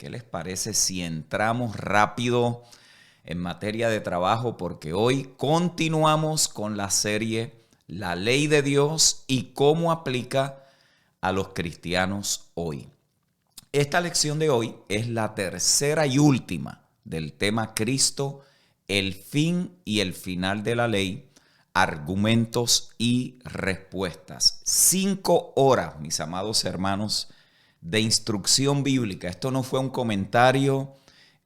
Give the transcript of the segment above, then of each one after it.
¿Qué les parece si entramos rápido en materia de trabajo? Porque hoy continuamos con la serie La Ley de Dios y cómo aplica a los cristianos hoy. Esta lección de hoy es la tercera y última del tema Cristo, el fin y el final de la ley, argumentos y respuestas. 5 horas, mis amados hermanos, de instrucción bíblica. Esto no fue un comentario,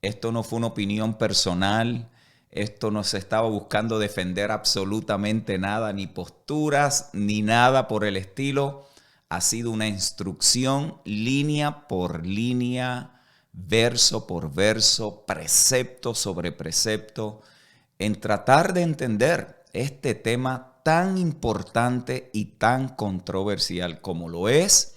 esto no fue una opinión personal, esto no se estaba buscando defender absolutamente nada, ni posturas, ni nada por el estilo. Ha sido una instrucción línea por línea, verso por verso, precepto sobre precepto, en tratar de entender este tema tan importante y tan controversial como lo es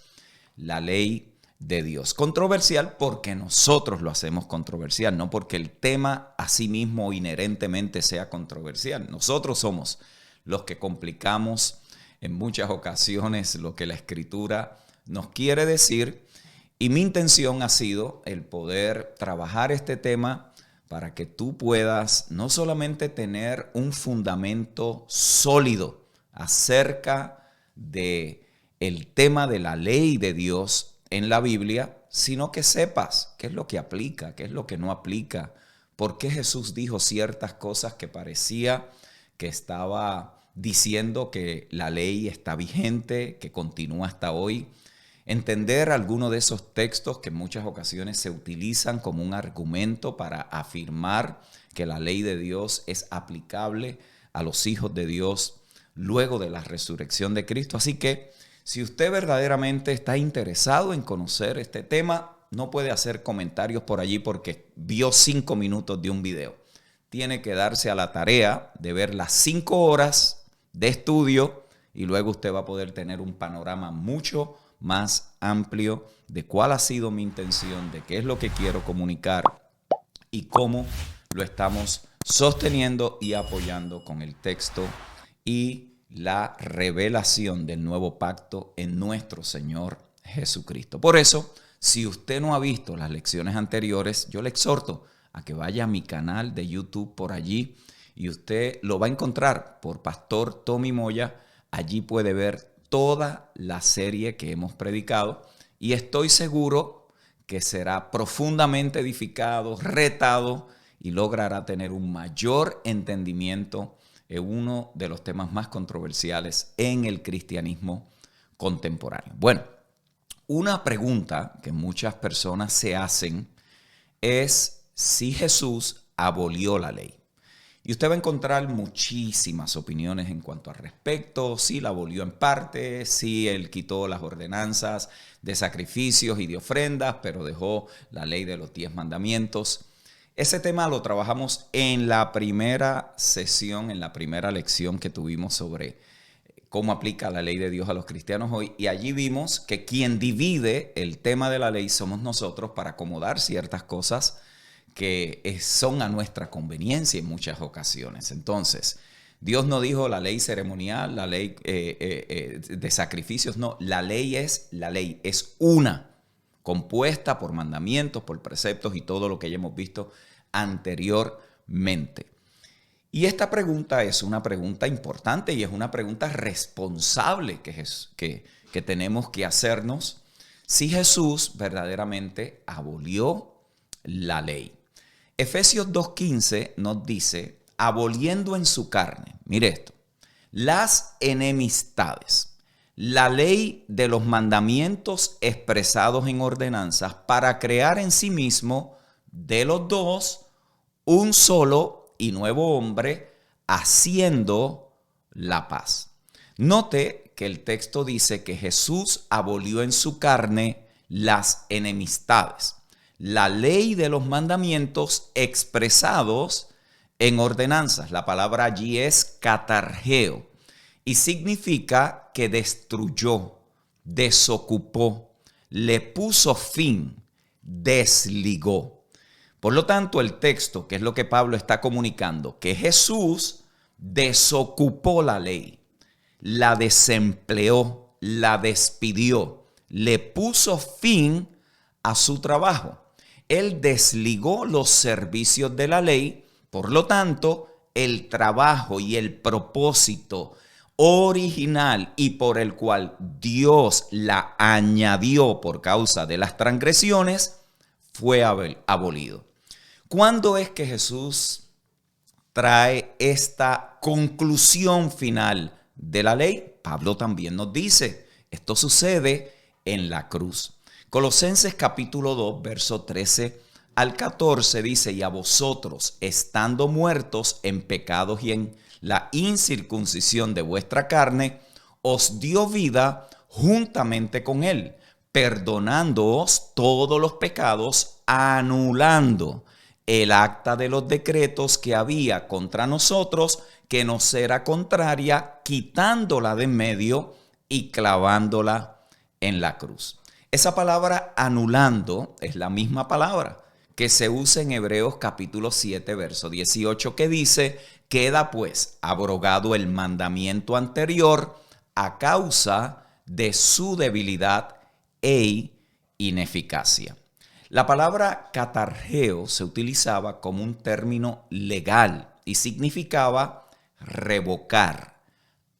la ley de Dios. Controversial porque nosotros lo hacemos controversial, no porque el tema a sí mismo inherentemente sea controversial. Nosotros somos los que complicamos en muchas ocasiones lo que la Escritura nos quiere decir, y mi intención ha sido el poder trabajar este tema para que tú puedas no solamente tener un fundamento sólido acerca de el tema de la ley de Dios en la Biblia, sino que sepas qué es lo que aplica, qué es lo que no aplica, por qué Jesús dijo ciertas cosas que parecía que estaba diciendo que la ley está vigente, que continúa hasta hoy. Entender algunos de esos textos que en muchas ocasiones se utilizan como un argumento para afirmar que la ley de Dios es aplicable a los hijos de Dios luego de la resurrección de Cristo. Así que si usted verdaderamente está interesado en conocer este tema, no puede hacer comentarios por allí porque vio 5 minutos de un video. Tiene que darse a la tarea de ver las 5 horas de estudio y luego usted va a poder tener un panorama mucho más amplio de cuál ha sido mi intención, de qué es lo que quiero comunicar y cómo lo estamos sosteniendo y apoyando con el texto y la revelación del nuevo pacto en nuestro Señor Jesucristo. Por eso, si usted no ha visto las lecciones anteriores, yo le exhorto a que vaya a mi canal de YouTube por allí y usted lo va a encontrar por Pastor Tommy Moya. Allí puede ver toda la serie que hemos predicado y estoy seguro que será profundamente edificado, retado y logrará tener un mayor entendimiento en uno de los temas más controversiales en el cristianismo contemporáneo. Bueno, una pregunta que muchas personas se hacen es si Jesús abolió la ley. Y usted va a encontrar muchísimas opiniones en cuanto al respecto, si la abolió en parte, si él quitó las ordenanzas de sacrificios y de ofrendas, pero dejó la ley de los 10 mandamientos. Ese tema lo trabajamos en la primera sesión, en la primera lección que tuvimos sobre cómo aplica la ley de Dios a los cristianos hoy. Y allí vimos que quien divide el tema de la ley somos nosotros para acomodar ciertas cosas que son a nuestra conveniencia en muchas ocasiones. Entonces, Dios no dijo la ley ceremonial, la ley de sacrificios, no, la ley es una, compuesta por mandamientos, por preceptos y todo lo que ya hemos visto anteriormente. Y esta pregunta es una pregunta importante y es una pregunta responsable que tenemos que hacernos si Jesús verdaderamente abolió la ley. Efesios 2:15 nos dice, aboliendo en su carne, mire esto, las enemistades, la ley de los mandamientos expresados en ordenanzas para crear en sí mismo de los dos un solo y nuevo hombre, haciendo la paz. Note que el texto dice que Jesús abolió en su carne las enemistades, la ley de los mandamientos expresados en ordenanzas. La palabra allí es catargeo y significa que destruyó, desocupó, le puso fin, desligó. Por lo tanto, el texto, que es lo que Pablo está comunicando, que Jesús desocupó la ley, la desempleó, la despidió, le puso fin a su trabajo. Él desligó los servicios de la ley, por lo tanto, el trabajo y el propósito original y por el cual Dios la añadió por causa de las transgresiones fue abolido. ¿Cuándo es que Jesús trae esta conclusión final de la ley? Pablo también nos dice, esto sucede en la cruz. Colosenses capítulo 2, verso 13 al 14 dice, y a vosotros, estando muertos en pecados y en la incircuncisión de vuestra carne, os dio vida juntamente con él, perdonándoos todos los pecados, anulando el acta de los decretos que había contra nosotros, que nos era contraria, quitándola de en medio y clavándola en la cruz. Esa palabra anulando es la misma palabra que se usa en Hebreos capítulo 7, verso 18, que dice, queda pues abrogado el mandamiento anterior a causa de su debilidad e ineficacia. La palabra catargeo se utilizaba como un término legal y significaba revocar,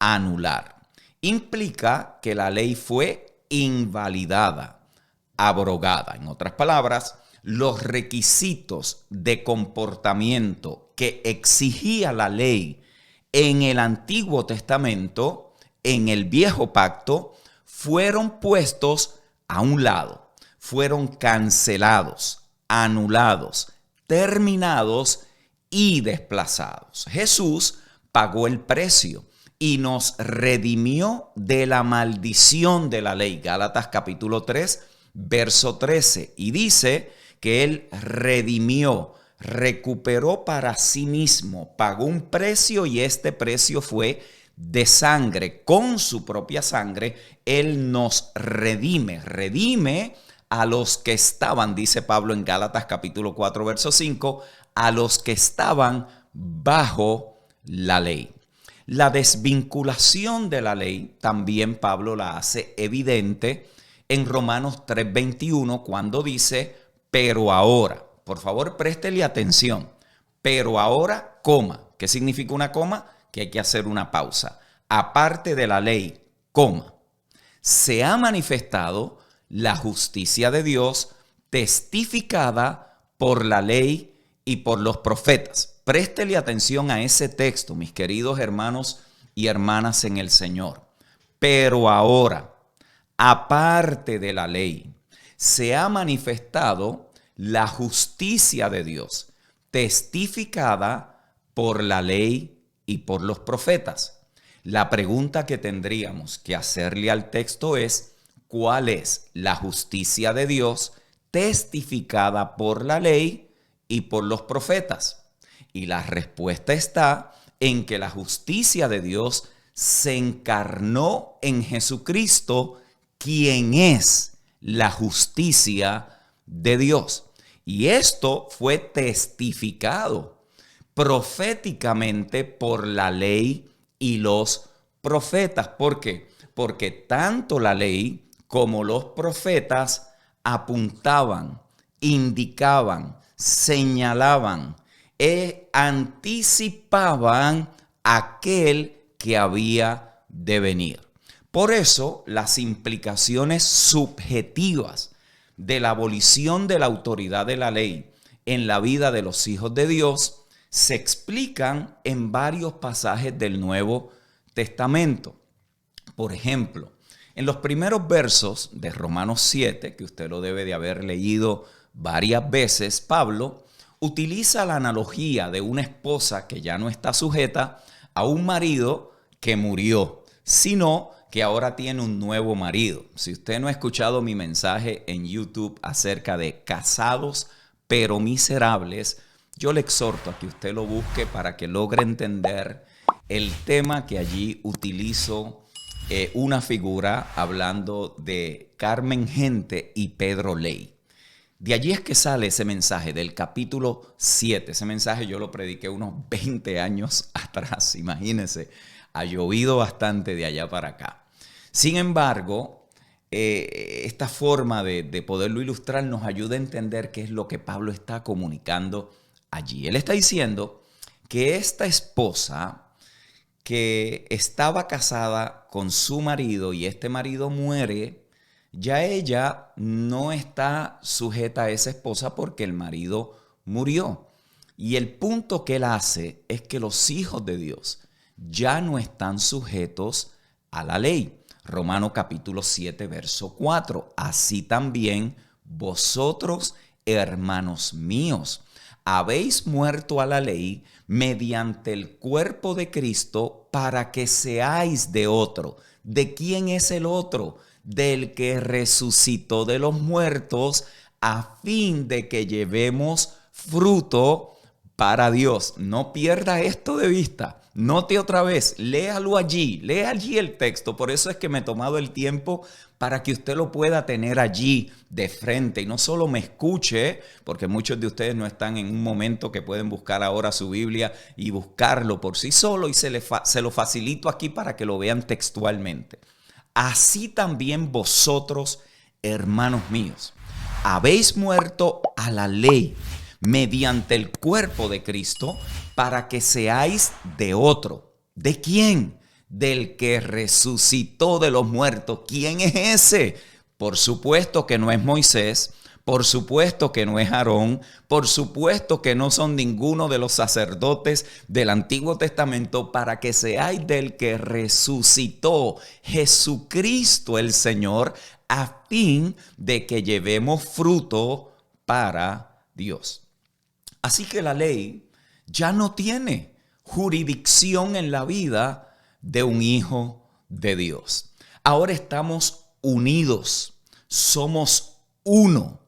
anular. Implica que la ley fue invalidada, abrogada. En otras palabras, los requisitos de comportamiento que exigía la ley en el Antiguo Testamento, en el Viejo Pacto, fueron puestos a un lado, fueron cancelados, anulados, terminados y desplazados. Jesús pagó el precio y nos redimió de la maldición de la ley. Gálatas capítulo 3, verso 13. Y dice que Él redimió, recuperó para sí mismo, pagó un precio y este precio fue de sangre. Con su propia sangre, Él nos redime a los que estaban, dice Pablo en Gálatas capítulo 4, verso 5, a los que estaban bajo la ley. La desvinculación de la ley también Pablo la hace evidente en Romanos 3:21 cuando dice, pero ahora, por favor préstele atención, pero ahora, coma. ¿Qué significa una coma? Que hay que hacer una pausa. Aparte de la ley, coma, se ha manifestado la justicia de Dios testificada por la ley y por los profetas. Préstele atención a ese texto, mis queridos hermanos y hermanas en el Señor. Pero ahora, aparte de la ley, se ha manifestado la justicia de Dios, testificada por la ley y por los profetas. La pregunta que tendríamos que hacerle al texto es, ¿cuál es la justicia de Dios testificada por la ley y por los profetas? Y la respuesta está en que la justicia de Dios se encarnó en Jesucristo, quien es la justicia de Dios. Y esto fue testificado proféticamente por la ley y los profetas. ¿Por qué? Porque tanto la ley como los profetas apuntaban, indicaban, señalaban, anticipaban aquel que había de venir. Por eso, las implicaciones subjetivas de la abolición de la autoridad de la ley en la vida de los hijos de Dios se explican en varios pasajes del Nuevo Testamento. Por ejemplo, en los primeros versos de Romanos 7, que usted lo debe de haber leído varias veces, Pablo utiliza la analogía de una esposa que ya no está sujeta a un marido que murió, sino que ahora tiene un nuevo marido. Si usted no ha escuchado mi mensaje en YouTube acerca de casados pero miserables, yo le exhorto a que usted lo busque para que logre entender el tema que allí utilizo una figura hablando de Carmen Gente y Pedro Ley. De allí es que sale ese mensaje del capítulo 7. Ese mensaje yo lo prediqué unos 20 años atrás, imagínense. Ha llovido bastante de allá para acá. Sin embargo, esta forma de poderlo ilustrar nos ayuda a entender qué es lo que Pablo está comunicando allí. Él está diciendo que esta esposa que estaba casada con su marido y este marido muere, ya ella no está sujeta a esa esposa porque el marido murió. Y el punto que él hace es que los hijos de Dios ya no están sujetos a la ley. Romanos capítulo 7, verso 4. Así también vosotros, hermanos míos, habéis muerto a la ley mediante el cuerpo de Cristo para que seáis de otro. ¿De quién es el otro? Del que resucitó de los muertos, a fin de que llevemos fruto para Dios. No pierda esto de vista. Note otra vez, léalo allí, lea allí el texto. Por eso es que me he tomado el tiempo para que usted lo pueda tener allí de frente y no solo me escuche, porque muchos de ustedes no están en un momento que pueden buscar ahora su Biblia y buscarlo por sí solo y se lo facilito aquí para que lo vean textualmente. Así también vosotros, hermanos míos, habéis muerto a la ley mediante el cuerpo de Cristo para que seáis de otro. ¿De quién? Del que resucitó de los muertos. ¿Quién es ese? Por supuesto que no es Moisés, por supuesto que no es Aarón, por supuesto que no son ninguno de los sacerdotes del Antiguo Testamento, para que seáis del que resucitó, Jesucristo el Señor, a fin de que llevemos fruto para Dios. Así que la ley ya no tiene jurisdicción en la vida de un hijo de Dios. Ahora estamos unidos, somos uno,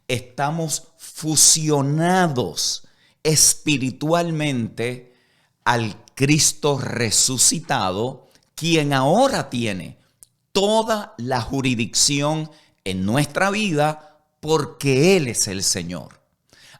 estamos fusionados espiritualmente al Cristo resucitado, quien ahora tiene toda la jurisdicción en nuestra vida porque Él es el Señor.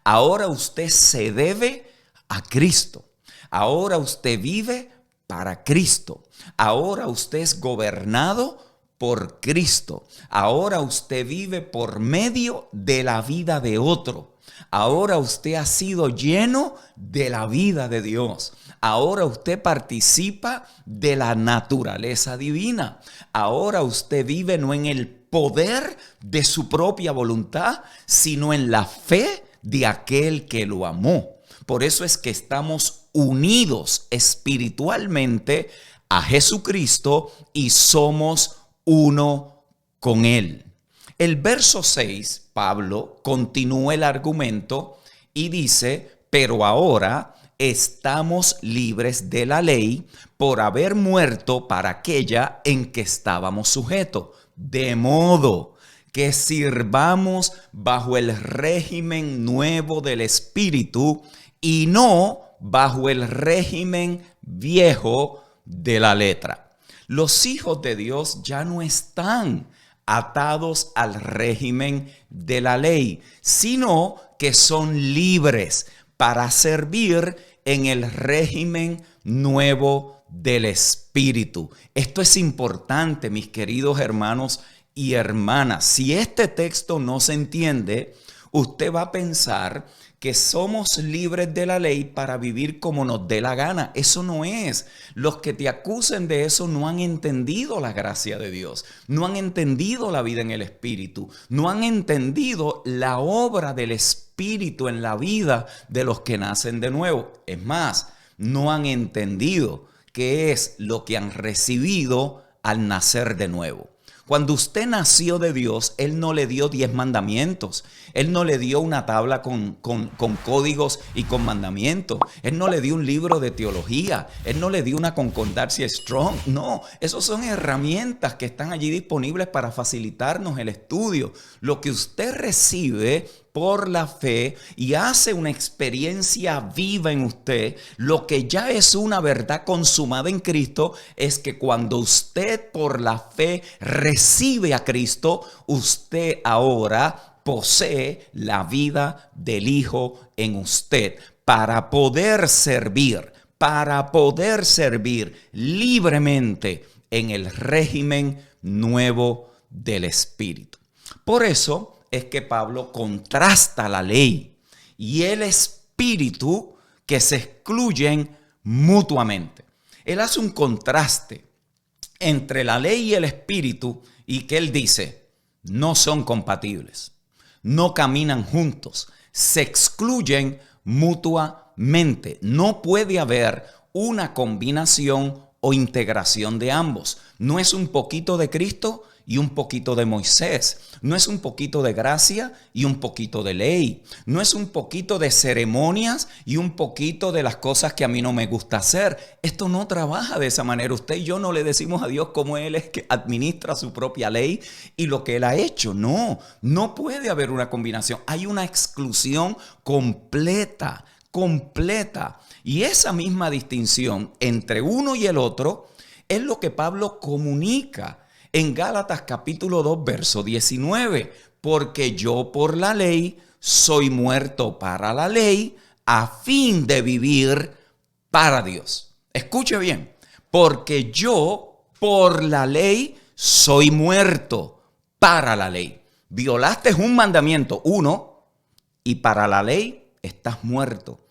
Ahora usted se debe a Cristo. Ahora usted vive para Cristo. Ahora usted es gobernado por Cristo. Ahora usted vive por medio de la vida de otro. Ahora usted ha sido lleno de la vida de Dios. Ahora usted participa de la naturaleza divina. Ahora usted vive no en el poder de su propia voluntad, sino en la fe de aquel que lo amó. Por eso es que estamos unidos espiritualmente a Jesucristo y somos uno con Él. El verso 6, Pablo continúa el argumento y dice, pero ahora estamos libres de la ley por haber muerto para aquella en que estábamos sujetos. De modo que sirvamos bajo el régimen nuevo del Espíritu y no bajo el régimen viejo de la letra. Los hijos de Dios ya no están atados al régimen de la ley, sino que son libres para servir en el régimen nuevo del Espíritu. Esto es importante, mis queridos hermanos y hermanas. Si este texto no se entiende, usted va a pensar que somos libres de la ley para vivir como nos dé la gana. Eso no es. Los que te acusen de eso no han entendido la gracia de Dios, no han entendido la vida en el Espíritu, no han entendido la obra del Espíritu en la vida de los que nacen de nuevo. Es más, no han entendido qué es lo que han recibido al nacer de nuevo. Cuando usted nació de Dios, Él no le dio 10 mandamientos. Él no le dio una tabla con códigos y con mandamientos. Él no le dio un libro de teología. Él no le dio una concordancia Strong. No, esas son herramientas que están allí disponibles para facilitarnos el estudio. Lo que usted recibe por la fe y hace una experiencia viva en usted, lo que ya es una verdad consumada en Cristo, es que cuando usted por la fe recibe a Cristo, usted ahora posee la vida del Hijo en usted para poder servir libremente en el régimen nuevo del Espíritu. Por eso es que Pablo contrasta la ley y el Espíritu que se excluyen mutuamente. Él hace un contraste entre la ley y el Espíritu y que él dice, no son compatibles, no caminan juntos, se excluyen mutuamente. No puede haber una combinación o integración de ambos. No es un poquito de Cristo y un poquito de Moisés. No es un poquito de gracia y un poquito de ley. No es un poquito de ceremonias y un poquito de las cosas que a mí no me gusta hacer. Esto no trabaja de esa manera. Usted y yo no le decimos a Dios cómo Él es que administra su propia ley y lo que Él ha hecho. No, no puede haber una combinación. Hay una exclusión completa. Y esa misma distinción entre uno y el otro es lo que Pablo comunica en Gálatas capítulo 2, verso 19. Porque yo por la ley soy muerto para la ley a fin de vivir para Dios. Escuche bien. Porque yo por la ley soy muerto para la ley. Violaste un mandamiento, uno, y para la ley estás muerto.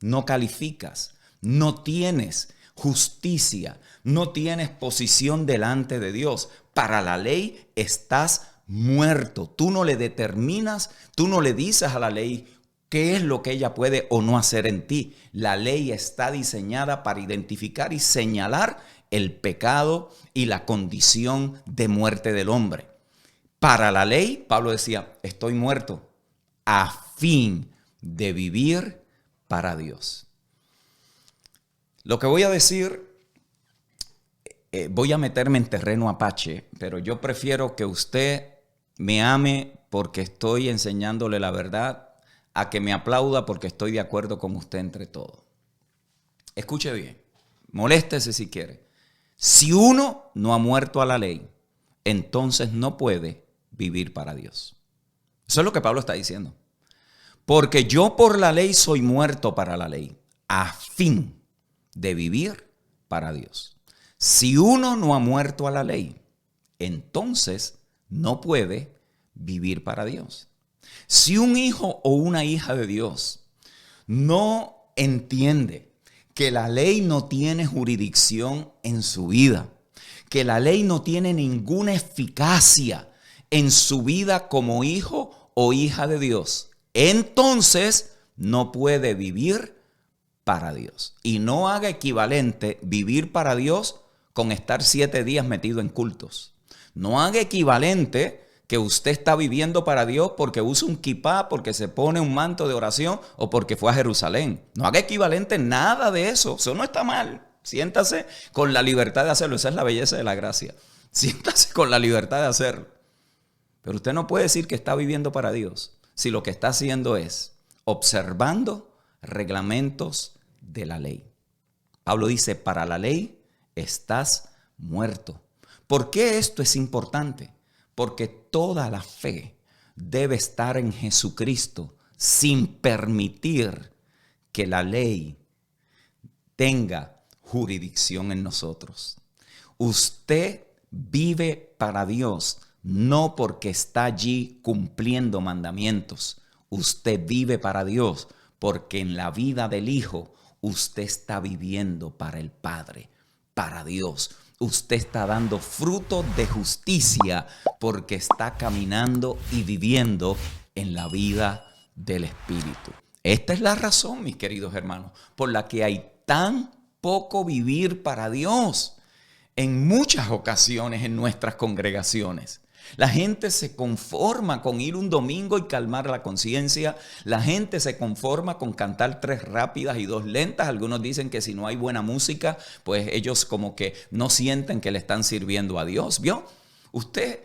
No calificas, no tienes justicia, no tienes posición delante de Dios. Para la ley estás muerto. Tú no le determinas, tú no le dices a la ley qué es lo que ella puede o no hacer en ti. La ley está diseñada para identificar y señalar el pecado y la condición de muerte del hombre. Para la ley, Pablo decía, estoy muerto a fin de vivir para Dios. Lo que voy a decir, voy a meterme en terreno apache, pero yo prefiero que usted me ame porque estoy enseñándole la verdad a que me aplauda porque estoy de acuerdo con usted entre todo. Escuche bien, moléstese si quiere. Si uno no ha muerto a la ley, entonces no puede vivir para Dios. Eso es lo que Pablo está diciendo. Porque yo por la ley soy muerto para la ley, a fin de vivir para Dios. Si uno no ha muerto a la ley, entonces no puede vivir para Dios. Si un hijo o una hija de Dios no entiende que la ley no tiene jurisdicción en su vida, que la ley no tiene ninguna eficacia en su vida como hijo o hija de Dios, entonces no puede vivir para Dios. Y no haga equivalente vivir para Dios con estar 7 días metido en cultos. No haga equivalente que usted está viviendo para Dios porque usa un kipá, porque se pone un manto de oración o porque fue a Jerusalén. No haga equivalente nada de eso. Eso no está mal. Siéntase con la libertad de hacerlo. Esa es la belleza de la gracia. Siéntase con la libertad de hacerlo. Pero usted no puede decir que está viviendo para Dios si lo que está haciendo es observando reglamentos de la ley. Pablo dice, para la ley estás muerto. ¿Por qué esto es importante? Porque toda la fe debe estar en Jesucristo sin permitir que la ley tenga jurisdicción en nosotros. Usted vive para Dios, no porque está allí cumpliendo mandamientos. Usted vive para Dios porque en la vida del Hijo usted está viviendo para el Padre, para Dios. Usted está dando fruto de justicia porque está caminando y viviendo en la vida del Espíritu. Esta es la razón, mis queridos hermanos, por la que hay tan poco vivir para Dios en muchas ocasiones en nuestras congregaciones. La gente se conforma con ir un domingo y calmar la conciencia. La gente se conforma con cantar 3 rápidas y 2 lentas. Algunos dicen que si no hay buena música, pues ellos como que no sienten que le están sirviendo a Dios. ¿Vio? Usted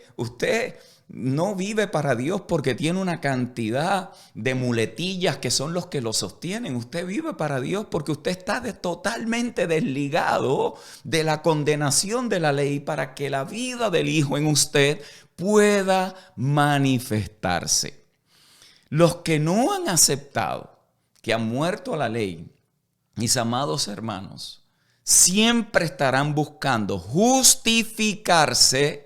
no vive para Dios porque tiene una cantidad de muletillas que son los que lo sostienen. Usted vive para Dios porque usted está totalmente desligado de la condenación de la ley para que la vida del Hijo en usted pueda manifestarse. Los que no han aceptado que han muerto a la ley, mis amados hermanos, siempre estarán buscando justificarse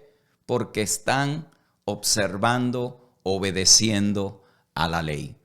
porque están observando, obedeciendo a la ley.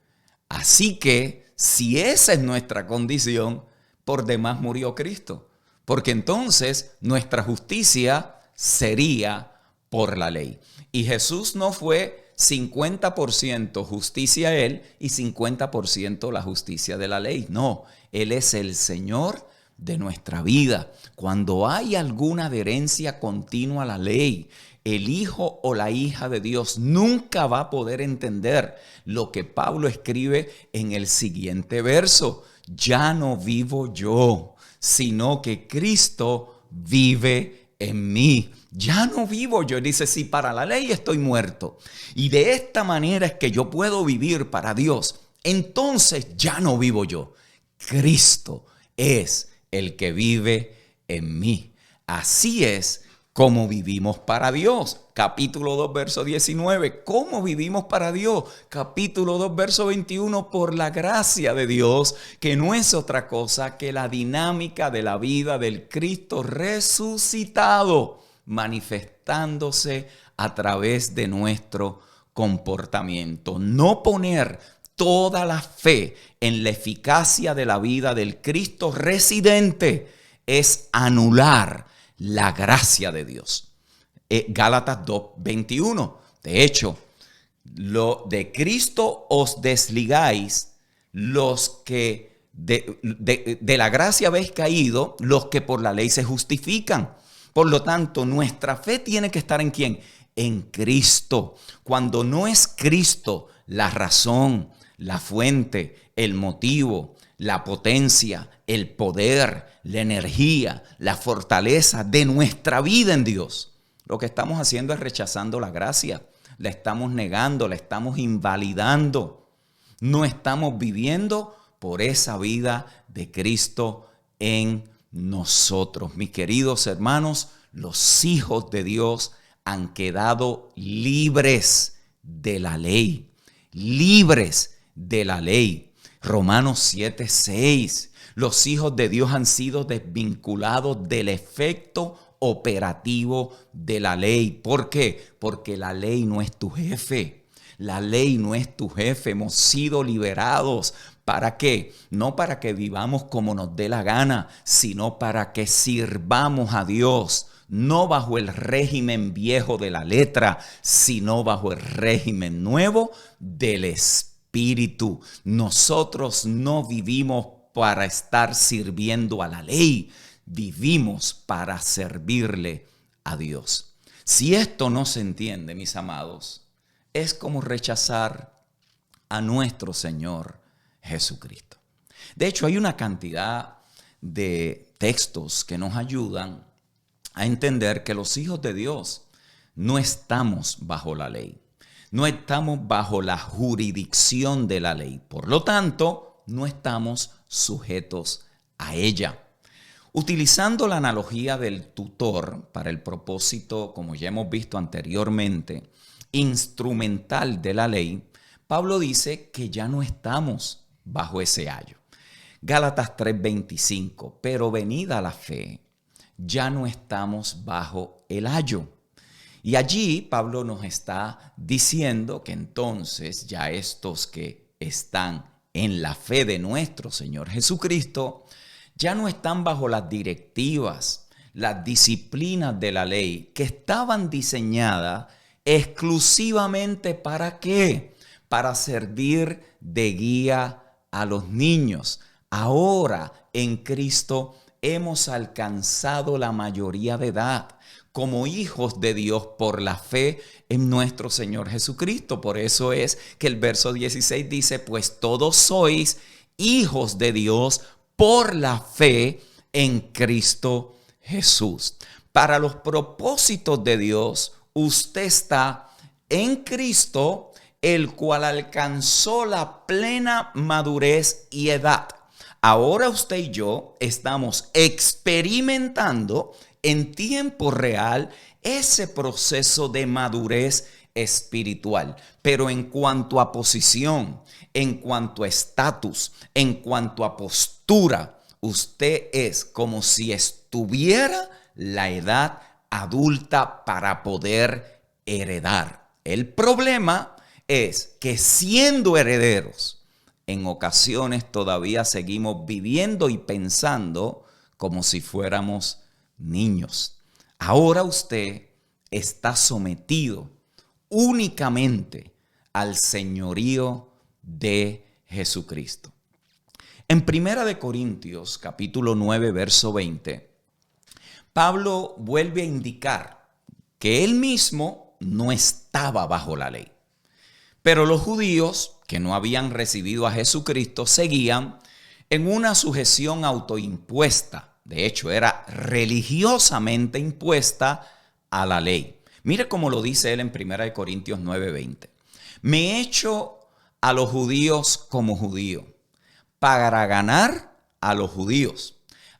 Así que, si esa es nuestra condición, por demás murió Cristo, porque entonces nuestra justicia sería por la ley. Y Jesús no fue 50% justicia Él y 50% la justicia de la ley. No, Él es el Señor de nuestra vida. Cuando hay alguna adherencia continua a la ley, el hijo o la hija de Dios nunca va a poder entender lo que Pablo escribe en el siguiente verso. Ya no vivo yo, sino que Cristo vive en mí. Ya no vivo yo. Dice, si para la ley estoy muerto y de esta manera es que yo puedo vivir para Dios, entonces ya no vivo yo. Cristo es el que vive en mí. Así es como vivimos para Dios. Capítulo 2, verso 19. ¿Cómo vivimos para Dios? Capítulo 2, verso 21. Por la gracia de Dios, que no es otra cosa que la dinámica de la vida del Cristo resucitado, manifestándose a través de nuestro comportamiento. No poner toda la fe en la eficacia de la vida del Cristo residente es anular la gracia de Dios. Gálatas 2:21. De hecho, lo de Cristo os desligáis, los que de la gracia habéis caído, los que por la ley se justifican. Por lo tanto, nuestra fe tiene que estar ¿en quién? En Cristo. Cuando no es Cristo la razón, la fuente, el motivo, la potencia, el poder, la energía, la fortaleza de nuestra vida en Dios, lo que estamos haciendo es rechazando la gracia, la estamos negando, la estamos invalidando. No estamos viviendo por esa vida de Cristo en nosotros. Mis queridos hermanos, los hijos de Dios han quedado libres de la ley, libres de la ley. Romanos 7:6. Los hijos de Dios han sido desvinculados del efecto operativo de la ley. ¿Por qué? Porque la ley no es tu jefe. La ley no es tu jefe. Hemos sido liberados. ¿Para qué? No para que vivamos como nos dé la gana, sino para que sirvamos a Dios. No bajo el régimen viejo de la letra, sino bajo el régimen nuevo del Espíritu. Nosotros no vivimos para estar sirviendo a la ley, vivimos para servirle a Dios. Si esto no se entiende, mis amados, es como rechazar a nuestro Señor Jesucristo. De hecho, hay una cantidad de textos que nos ayudan a entender que los hijos de Dios no estamos bajo la ley, no estamos bajo la jurisdicción de la ley, por lo tanto, no estamos sujetos a ella. Utilizando la analogía del tutor para el propósito, como ya hemos visto anteriormente, instrumental de la ley, Pablo dice que ya no estamos bajo ese ayo. Gálatas 3:25, pero venida la fe, ya no estamos bajo el ayo. Y allí Pablo nos está diciendo que entonces ya estos que están en la fe de nuestro Señor Jesucristo, ya no están bajo las directivas, las disciplinas de la ley que estaban diseñadas exclusivamente ¿para qué? Para servir de guía a los niños. Ahora en Cristo hemos alcanzado la mayoría de edad como hijos de Dios por la fe en nuestro Señor Jesucristo. Por eso es que el verso 16 dice, pues todos sois hijos de Dios por la fe en Cristo Jesús. Para los propósitos de Dios, usted está en Cristo, el cual alcanzó la plena madurez y edad. Ahora usted y yo estamos experimentando en tiempo real ese proceso de madurez espiritual. Pero en cuanto a posición, en cuanto a estatus, en cuanto a postura, usted es como si estuviera la edad adulta para poder heredar. El problema es que siendo herederos, en ocasiones todavía seguimos viviendo y pensando como si fuéramos niños. Ahora usted está sometido únicamente al señorío de Jesucristo. En 1 Corintios, capítulo 9, verso 20, Pablo vuelve a indicar que él mismo no estaba bajo la ley. Pero los judíos que no habían recibido a Jesucristo seguían en una sujeción autoimpuesta. De hecho, era religiosamente impuesta a la ley. Mire cómo lo dice él en 1 Corintios 9:20. Me he hecho a los judíos como judío, para ganar a los judíos,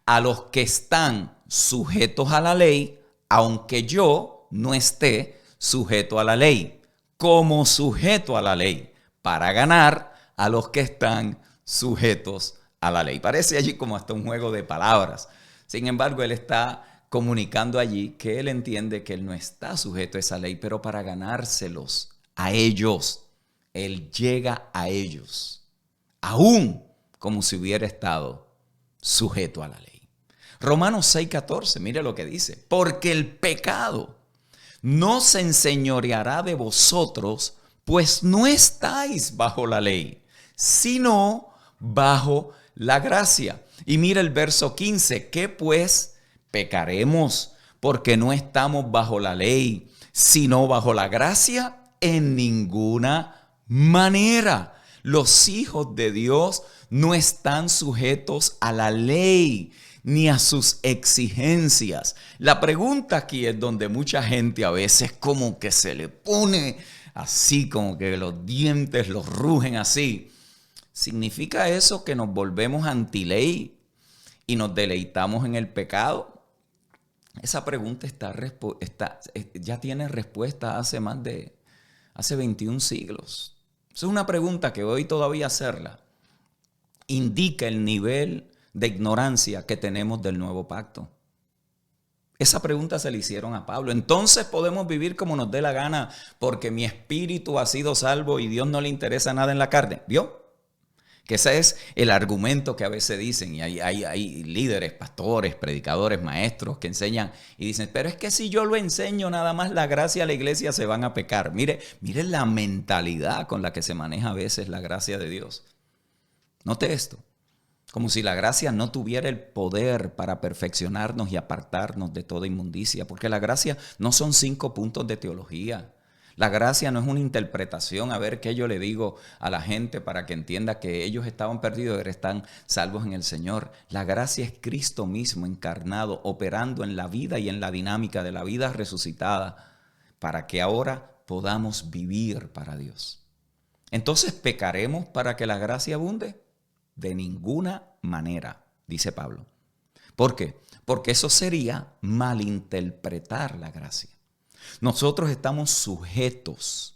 a los que están sujetos a la ley, aunque yo no esté sujeto a la ley, como sujeto a la ley, para ganar a los que están sujetos a la ley. Parece allí como hasta un juego de palabras. Sin embargo, él está comunicando allí que él entiende que él no está sujeto a esa ley, pero para ganárselos a ellos, él llega a ellos, aún como si hubiera estado sujeto a la ley. Romanos 6:14, mire lo que dice. Porque el pecado no se enseñoreará de vosotros, pues no estáis bajo la ley, sino bajo la gracia. Y mira el verso 15, ¿qué pues pecaremos porque no estamos bajo la ley, sino bajo la gracia? En ninguna manera. Los hijos de Dios no están sujetos a la ley ni a sus exigencias. La pregunta aquí es donde mucha gente a veces como que se le pone así, como que los dientes los rugen así. ¿Significa eso que nos volvemos antiley y nos deleitamos en el pecado? Esa pregunta ya tiene respuesta hace 21 siglos. Es una pregunta que hoy todavía hacerla indica el nivel de ignorancia que tenemos del nuevo pacto. Esa pregunta se le hicieron a Pablo. Entonces podemos vivir como nos dé la gana porque mi espíritu ha sido salvo y Dios no le interesa nada en la carne. ¿Vio? Que ese es el argumento que a veces dicen, y hay líderes, pastores, predicadores, maestros que enseñan y dicen, pero es que si yo lo enseño nada más la gracia a la iglesia se van a pecar. Mire la mentalidad con la que se maneja a veces la gracia de Dios. Note esto, como si la gracia no tuviera el poder para perfeccionarnos y apartarnos de toda inmundicia, porque la gracia no son 5 puntos de teología. La gracia no es una interpretación, a ver qué yo le digo a la gente para que entienda que ellos estaban perdidos y están salvos en el Señor. La gracia es Cristo mismo encarnado, operando en la vida y en la dinámica de la vida resucitada, para que ahora podamos vivir para Dios. Entonces, ¿pecaremos para que la gracia abunde? De ninguna manera, dice Pablo. ¿Por qué? Porque eso sería malinterpretar la gracia. Nosotros estamos sujetos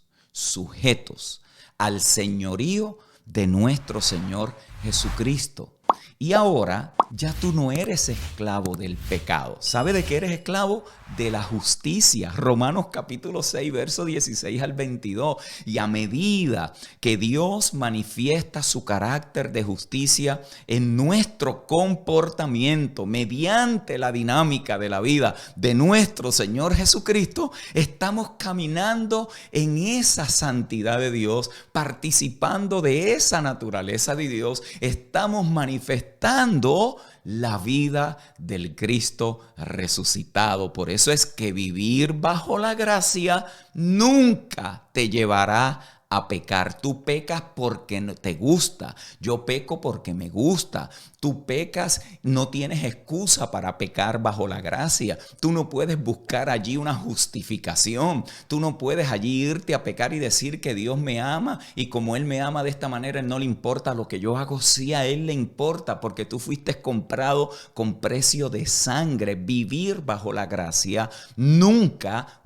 al señorío de nuestro Señor Jesucristo. Y ahora ya tú no eres esclavo del pecado. ¿Sabe de qué eres esclavo? De la justicia. Romanos capítulo 6, verso 16 al 22. Y a medida que Dios manifiesta su carácter de justicia en nuestro comportamiento, mediante la dinámica de la vida de nuestro Señor Jesucristo, estamos caminando en esa santidad de Dios, participando de esa naturaleza de Dios, estamos manifestando la vida del Cristo resucitado. Por eso es que vivir bajo la gracia nunca te llevará a pecar. Tú pecas porque no te gusta. Yo peco porque me gusta. Tú pecas, no tienes excusa para pecar bajo la gracia. Tú no puedes buscar allí una justificación. Tú no puedes allí irte a pecar y decir que Dios me ama y como Él me ama de esta manera, Él no le importa lo que yo hago. Sí, a Él le importa porque tú fuiste comprado con precio de sangre. Vivir bajo la gracia nunca,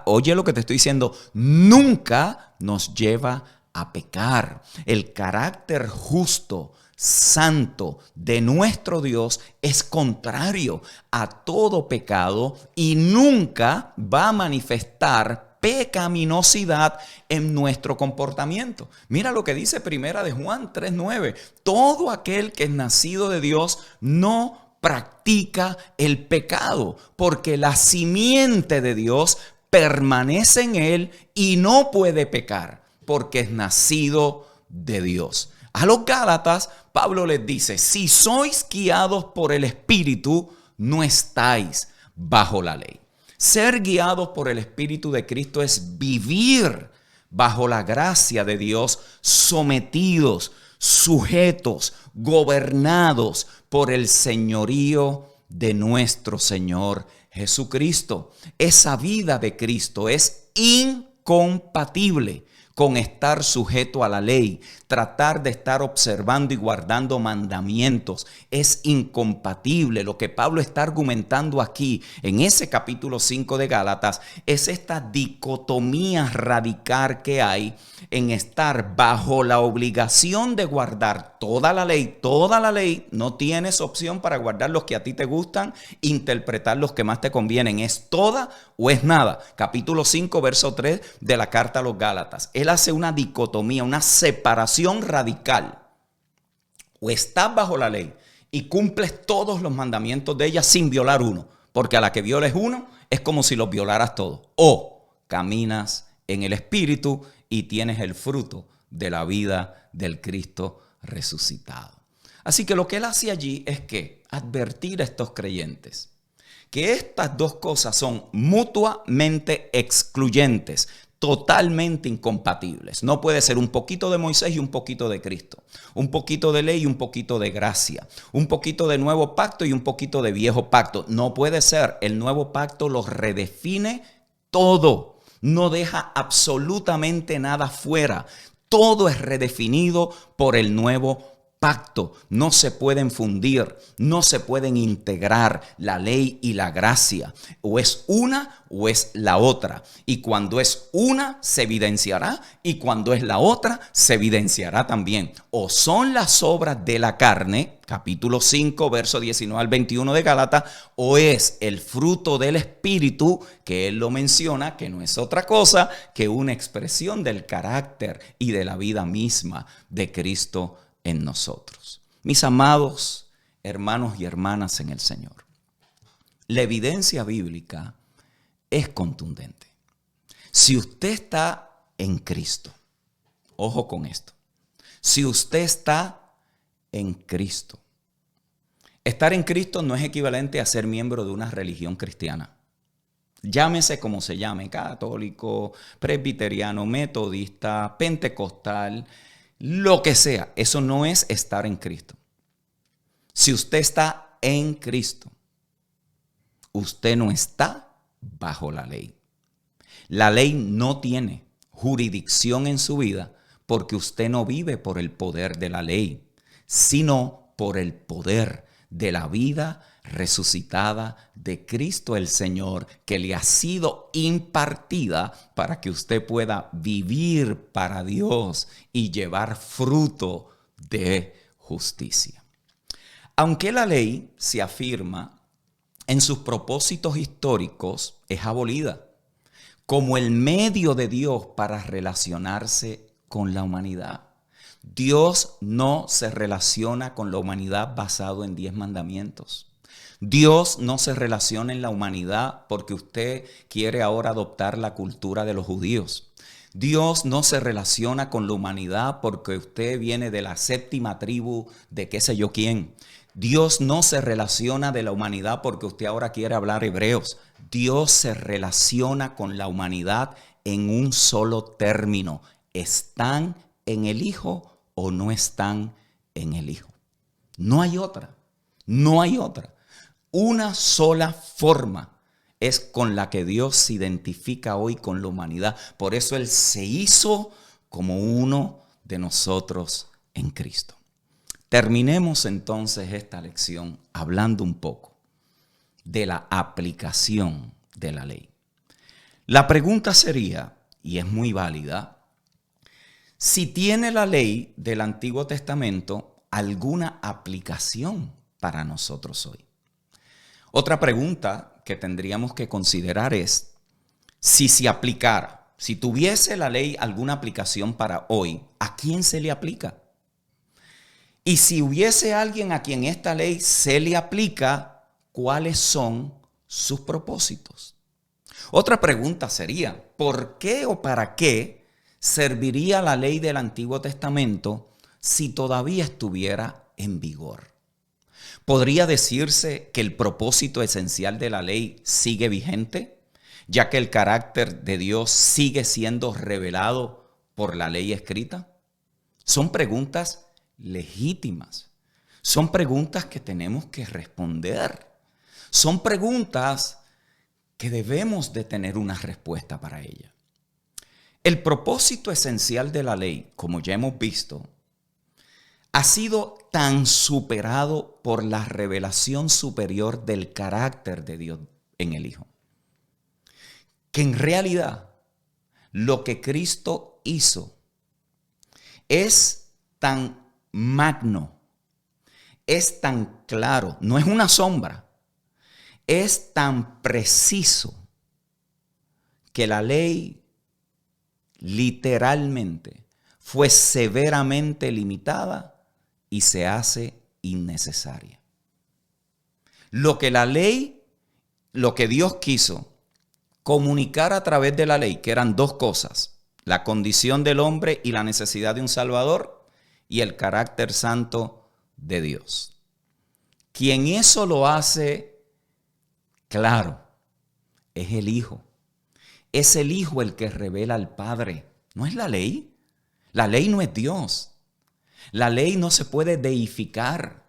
oye lo que te estoy diciendo, nunca nos lleva a pecar. El carácter justo, santo de nuestro Dios es contrario a todo pecado y nunca va a manifestar pecaminosidad en nuestro comportamiento. Mira lo que dice Primera de Juan 3:9. Todo aquel que es nacido de Dios no practica el pecado, porque la simiente de Dios permanece en él y no puede pecar, porque es nacido de Dios. A los Gálatas, Pablo les dice, si sois guiados por el Espíritu, no estáis bajo la ley. Ser guiados por el Espíritu de Cristo es vivir bajo la gracia de Dios, sometidos, sujetos, gobernados por el señorío de nuestro Señor Jesucristo. Esa vida de Cristo es incompatible con estar sujeto a la ley. Tratar de estar observando y guardando mandamientos es incompatible. Lo que Pablo está argumentando aquí en ese capítulo 5 de Gálatas es esta dicotomía radical que hay en estar bajo la obligación de guardar toda la ley. Toda la ley, no tienes opción para guardar los que a ti te gustan, interpretar los que más te convienen. ¿Es toda o es nada? Capítulo 5, verso 3 de la carta a los Gálatas. Él hace una dicotomía, una separación radical. O estás bajo la ley y cumples todos los mandamientos de ella sin violar uno, porque a la que violes uno es como si los violaras todos. O caminas en el Espíritu y tienes el fruto de la vida del Cristo resucitado. Así que lo que él hace allí es que advertir a estos creyentes que estas dos cosas son mutuamente excluyentes, totalmente incompatibles. No puede ser un poquito de Moisés y un poquito de Cristo, un poquito de ley y un poquito de gracia, un poquito de nuevo pacto y un poquito de viejo pacto. No puede ser. El nuevo pacto los redefine todo, no deja absolutamente nada fuera. Todo es redefinido por el nuevo pacto. No se pueden fundir, no se pueden integrar la ley y la gracia. O es una o es la otra. Y cuando es una, se evidenciará, y cuando es la otra, se evidenciará también. O son las obras de la carne, capítulo 5, verso 19 al 21 de Gálatas, o es el fruto del Espíritu, que él lo menciona, que no es otra cosa que una expresión del carácter y de la vida misma de Cristo en nosotros. Mis amados hermanos y hermanas en el Señor, la evidencia bíblica es contundente. Si usted está en Cristo, ojo con esto, si usted está en Cristo, estar en Cristo no es equivalente a ser miembro de una religión cristiana. Llámese como se llame, católico, presbiteriano, metodista, pentecostal, lo que sea. Eso no es estar en Cristo. Si usted está en Cristo, usted no está bajo la ley. La ley no tiene jurisdicción en su vida porque usted no vive por el poder de la ley, sino por el poder de la vida resucitada de Cristo el Señor, que le ha sido impartida para que usted pueda vivir para Dios y llevar fruto de justicia. Aunque la ley se afirma en sus propósitos históricos, es abolida como el medio de Dios para relacionarse con la humanidad. Dios no se relaciona con la humanidad basado en 10 mandamientos. Dios no se relaciona en la humanidad porque usted quiere ahora adoptar la cultura de los judíos. Dios no se relaciona con la humanidad porque usted viene de la 7ª tribu de qué sé yo quién. Dios no se relaciona de la humanidad porque usted ahora quiere hablar hebreos. Dios se relaciona con la humanidad en un solo término. ¿Están en el Hijo o no están en el Hijo? No hay otra. No hay otra. Una sola forma es con la que Dios se identifica hoy con la humanidad. Por eso Él se hizo como uno de nosotros en Cristo. Terminemos entonces esta lección hablando un poco de la aplicación de la ley. La pregunta sería, y es muy válida, si tiene la ley del Antiguo Testamento alguna aplicación para nosotros hoy. Otra pregunta que tendríamos que considerar es, si se aplicara, si tuviese la ley alguna aplicación para hoy, ¿a quién se le aplica? Y si hubiese alguien a quien esta ley se le aplica, ¿cuáles son sus propósitos? Otra pregunta sería, ¿por qué o para qué serviría la ley del Antiguo Testamento si todavía estuviera en vigor? ¿Podría decirse que el propósito esencial de la ley sigue vigente, ya que el carácter de Dios sigue siendo revelado por la ley escrita? Son preguntas legítimas. Son preguntas que tenemos que responder. Son preguntas que debemos de tener una respuesta para ellas. El propósito esencial de la ley, como ya hemos visto, ha sido tan superado por la revelación superior del carácter de Dios en el Hijo, que en realidad lo que Cristo hizo es tan magno, es tan claro, no es una sombra, es tan preciso que la ley literalmente fue severamente limitada y se hace innecesaria. Lo que Dios quiso comunicar a través de la ley, que eran dos cosas, la condición del hombre y la necesidad de un Salvador, y el carácter santo de Dios. Quien eso lo hace claro es el Hijo. Es el Hijo el que revela al Padre, no es la ley. La ley no es Dios. La ley no se puede deificar.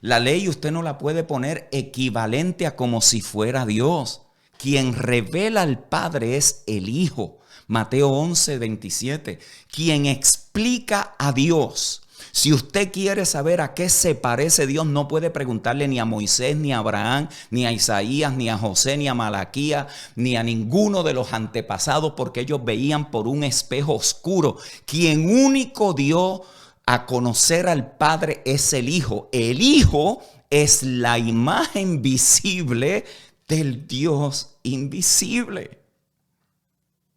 La ley usted no la puede poner equivalente a como si fuera Dios. Quien revela al Padre es el Hijo. Mateo 11:27. Quien explica a Dios. Si usted quiere saber a qué se parece Dios, no puede preguntarle ni a Moisés, ni a Abraham, ni a Isaías, ni a José, ni a Malaquías, ni a ninguno de los antepasados, porque ellos veían por un espejo oscuro. Quien único dio a conocer al Padre es el Hijo. El Hijo es la imagen visible del Dios invisible.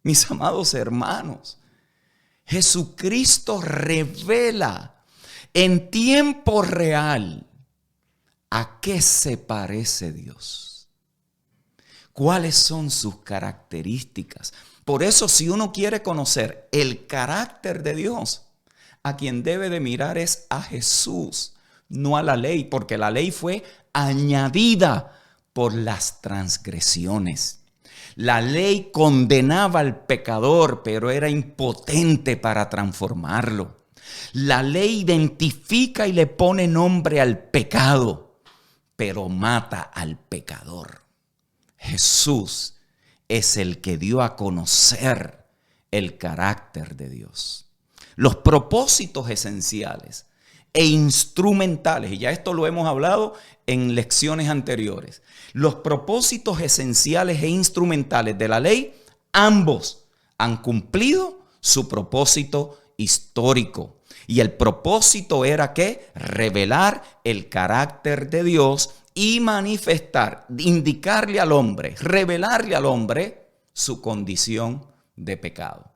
Mis amados hermanos, Jesucristo revela en tiempo real a qué se parece Dios. ¿Cuáles son sus características? Por eso, si uno quiere conocer el carácter de Dios, a quien debe de mirar es a Jesús, no a la ley, porque la ley fue añadida por las transgresiones. La ley condenaba al pecador, pero era impotente para transformarlo. La ley identifica y le pone nombre al pecado, pero mata al pecador. Jesús es el que dio a conocer el carácter de Dios. Los propósitos esenciales e instrumentales, y ya esto lo hemos hablado en lecciones anteriores, los propósitos esenciales e instrumentales de la ley, ambos han cumplido su propósito histórico. Y el propósito era que revelar el carácter de Dios y manifestar, indicarle al hombre, revelarle al hombre su condición de pecado.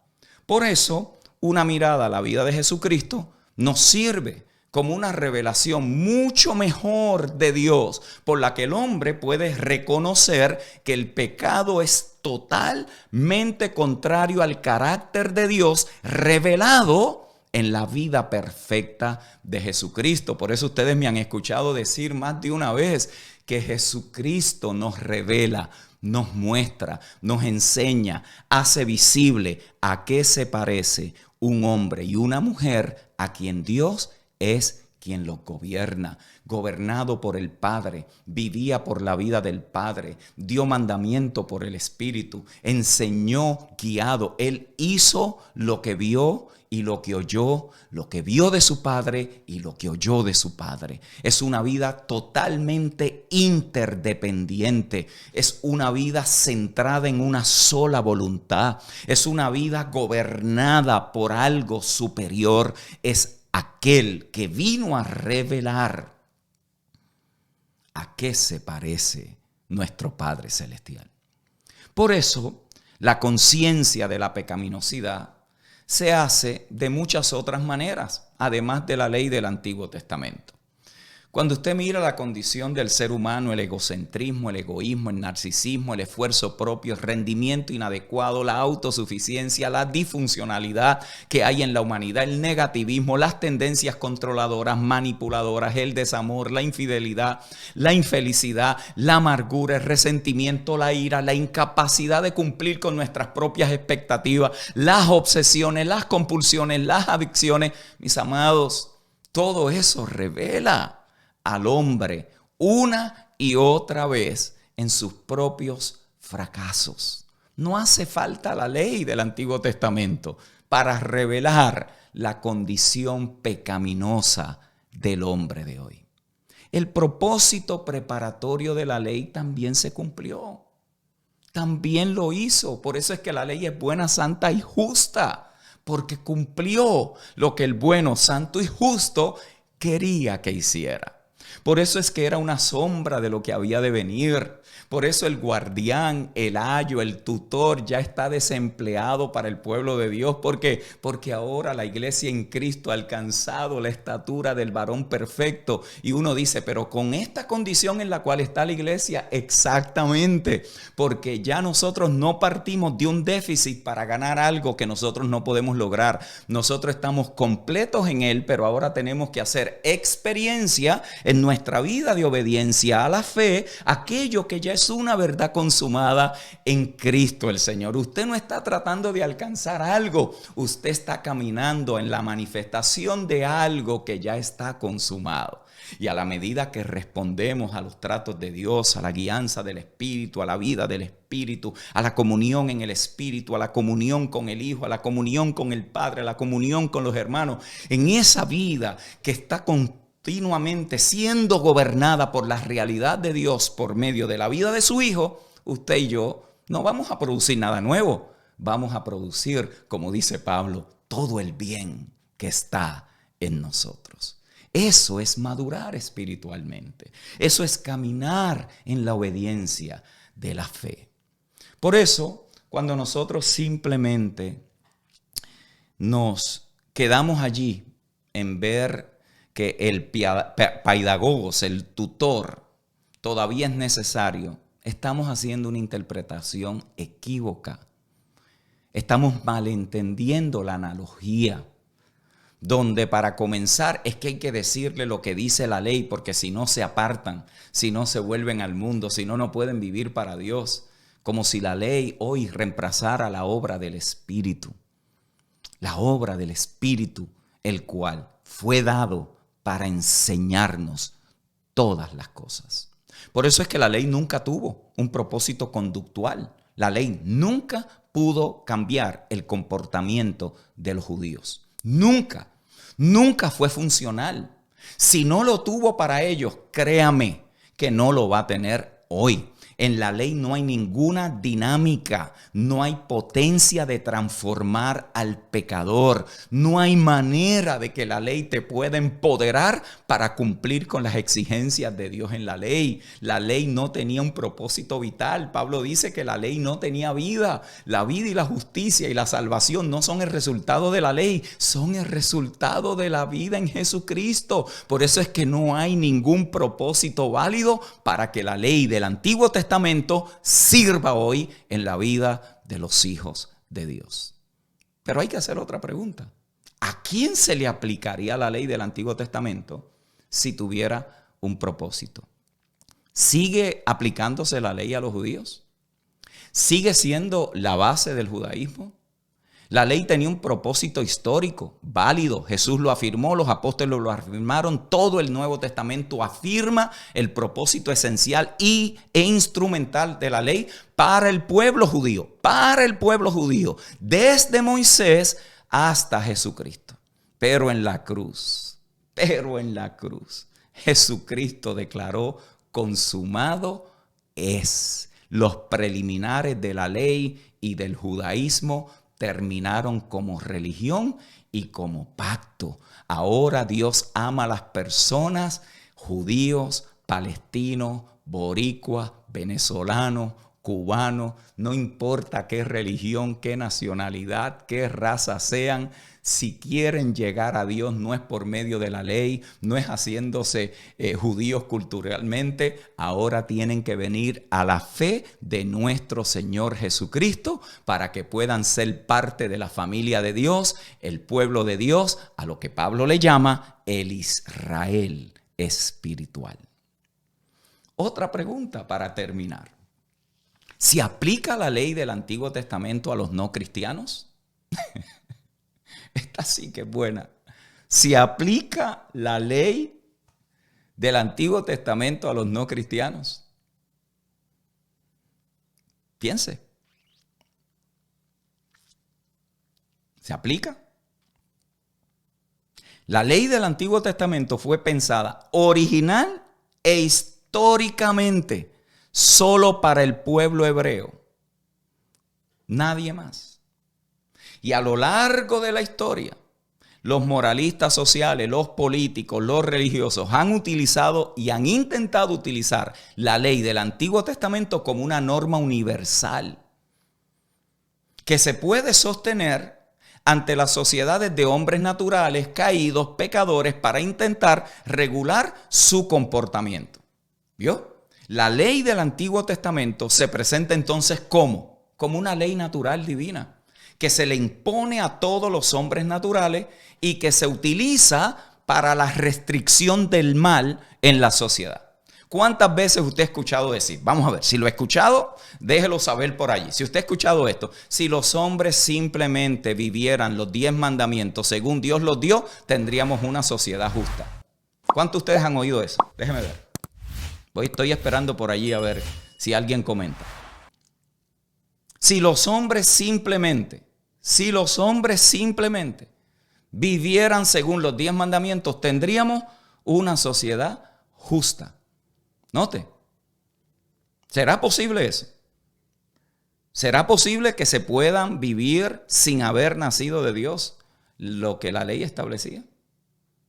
Por eso, una mirada a la vida de Jesucristo nos sirve como una revelación mucho mejor de Dios, por la que el hombre puede reconocer que el pecado es totalmente contrario al carácter de Dios revelado en la vida perfecta de Jesucristo. Por eso ustedes me han escuchado decir más de una vez que Jesucristo nos revela, nos muestra, nos enseña, hace visible a qué se parece un hombre y una mujer a quien Dios es quien los gobierna, gobernado por el Padre, vivía por la vida del Padre, dio mandamiento por el Espíritu, enseñó guiado. Él hizo lo que vio y lo que oyó, lo que vio de su Padre y lo que oyó de su Padre. Es una vida totalmente interdependiente. Es una vida centrada en una sola voluntad. Es una vida gobernada por algo superior. Es aquel que vino a revelar a qué se parece nuestro Padre Celestial. Por eso, la conciencia de la pecaminosidad, se hace de muchas otras maneras, además de la ley del Antiguo Testamento. Cuando usted mira la condición del ser humano, el egocentrismo, el egoísmo, el narcisismo, el esfuerzo propio, el rendimiento inadecuado, la autosuficiencia, la disfuncionalidad que hay en la humanidad, el negativismo, las tendencias controladoras, manipuladoras, el desamor, la infidelidad, la infelicidad, la amargura, el resentimiento, la ira, la incapacidad de cumplir con nuestras propias expectativas, las obsesiones, las compulsiones, las adicciones, mis amados, todo eso revela al hombre una y otra vez en sus propios fracasos. No hace falta la ley del Antiguo Testamento para revelar la condición pecaminosa del hombre de hoy. El propósito preparatorio de la ley también se cumplió. También lo hizo. Por eso es que la ley es buena, santa y justa, porque cumplió lo que el bueno, santo y justo quería que hiciera. Por eso es que era una sombra de lo que había de venir. Por eso el guardián, el ayo, el tutor ya está desempleado para el pueblo de Dios. ¿Por qué? Porque ahora la iglesia en Cristo ha alcanzado la estatura del varón perfecto. Y uno dice, pero con esta condición en la cual está la iglesia, exactamente. Porque ya nosotros no partimos de un déficit para ganar algo que nosotros no podemos lograr. Nosotros estamos completos en Él, pero ahora tenemos que hacer experiencia en nuestra vida de obediencia a la fe, aquello que ya es una verdad consumada en Cristo el Señor. Usted no está tratando de alcanzar algo, usted está caminando en la manifestación de algo que ya está consumado. Y a la medida que respondemos a los tratos de Dios, a la guianza del Espíritu, a la vida del Espíritu, a la comunión en el Espíritu, a la comunión con el Hijo, a la comunión con el Padre, a la comunión con los hermanos, en esa vida que está continuamente siendo gobernada por la realidad de Dios por medio de la vida de su Hijo, usted y yo no vamos a producir nada nuevo. Vamos a producir, como dice Pablo, todo el bien que está en nosotros. Eso es madurar espiritualmente. Eso es caminar en la obediencia de la fe. Por eso, cuando nosotros simplemente nos quedamos allí en ver que el paidagogos, el tutor, todavía es necesario, estamos haciendo una interpretación equívoca. Estamos malentendiendo la analogía, donde para comenzar es que hay que decirle lo que dice la ley, porque si no se apartan, si no se vuelven al mundo, si no, no pueden vivir para Dios, como si la ley hoy reemplazara la obra del Espíritu. La obra del Espíritu, el cual fue dado para enseñarnos todas las cosas. Por eso es que la ley nunca tuvo un propósito conductual. La ley nunca pudo cambiar el comportamiento de los judíos. Nunca fue funcional. Si no lo tuvo para ellos, créame que no lo va a tener hoy. En la ley no hay ninguna dinámica, no hay potencia de transformar al pecador, no hay manera de que la ley te pueda empoderar para cumplir con las exigencias de Dios en la ley. La ley no tenía un propósito vital. Pablo dice que la ley no tenía vida. La vida y la justicia y la salvación no son el resultado de la ley, son el resultado de la vida en Jesucristo. Por eso es que no hay ningún propósito válido para que la ley del Antiguo Testamento sirva hoy en la vida de los hijos de Dios. Pero hay que hacer otra pregunta. ¿A quién se le aplicaría la ley del Antiguo Testamento si tuviera un propósito? ¿Sigue aplicándose la ley a los judíos? ¿Sigue siendo la base del judaísmo? La ley tenía un propósito histórico, válido. Jesús lo afirmó, los apóstoles lo afirmaron. Todo el Nuevo Testamento afirma el propósito esencial e instrumental de la ley para el pueblo judío. Para el pueblo judío, desde Moisés hasta Jesucristo. Pero en la cruz, Jesucristo declaró: consumado es. Los preliminares de la ley y del judaísmo terminaron como religión y como pacto. Ahora Dios ama a las personas, judíos, palestinos, boricuas, venezolanos, cubano, no importa qué religión, qué nacionalidad, qué raza sean, si quieren llegar a Dios no es por medio de la ley, no es haciéndose judíos culturalmente, ahora tienen que venir a la fe de nuestro Señor Jesucristo para que puedan ser parte de la familia de Dios, el pueblo de Dios, a lo que Pablo le llama el Israel espiritual. Otra pregunta para terminar. ¿Se aplica la ley del Antiguo Testamento a los no cristianos? Esta sí que es buena. ¿Se aplica la ley del Antiguo Testamento a los no cristianos? Piense. ¿Se aplica? La ley del Antiguo Testamento fue pensada original e históricamente solo para el pueblo hebreo. Nadie más. Y a lo largo de la historia, los moralistas sociales, los políticos, los religiosos han utilizado y han intentado utilizar la ley del Antiguo Testamento como una norma universal que se puede sostener ante las sociedades de hombres naturales, caídos, pecadores, para intentar regular su comportamiento. ¿Vio? La ley del Antiguo Testamento se presenta entonces como una ley natural divina, que se le impone a todos los hombres naturales y que se utiliza para la restricción del mal en la sociedad. ¿Cuántas veces usted ha escuchado decir? Vamos a ver, si lo ha escuchado, déjelo saber por allí. Si usted ha escuchado esto, si los hombres simplemente vivieran los 10 mandamientos según Dios los dio, tendríamos una sociedad justa. ¿Cuántos de ustedes han oído eso? Déjeme ver. Estoy esperando por allí a ver si alguien comenta. Si los hombres simplemente vivieran según los 10 mandamientos, tendríamos una sociedad justa. Note, ¿será posible eso? ¿Será posible que se puedan vivir sin haber nacido de Dios lo que la ley establecía?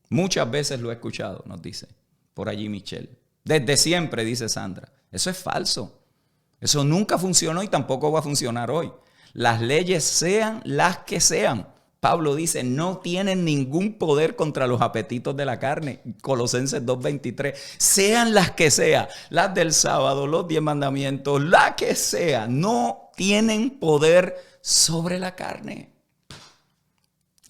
Muchas veces lo he escuchado, nos dice por allí Michelle. Desde siempre, dice Sandra. Eso es falso. Eso nunca funcionó y tampoco va a funcionar hoy. Las leyes sean las que sean. Pablo dice, no tienen ningún poder contra los apetitos de la carne. Colosenses 2:23. Sean las que sean, las del sábado, los 10 mandamientos, la que sea, no tienen poder sobre la carne.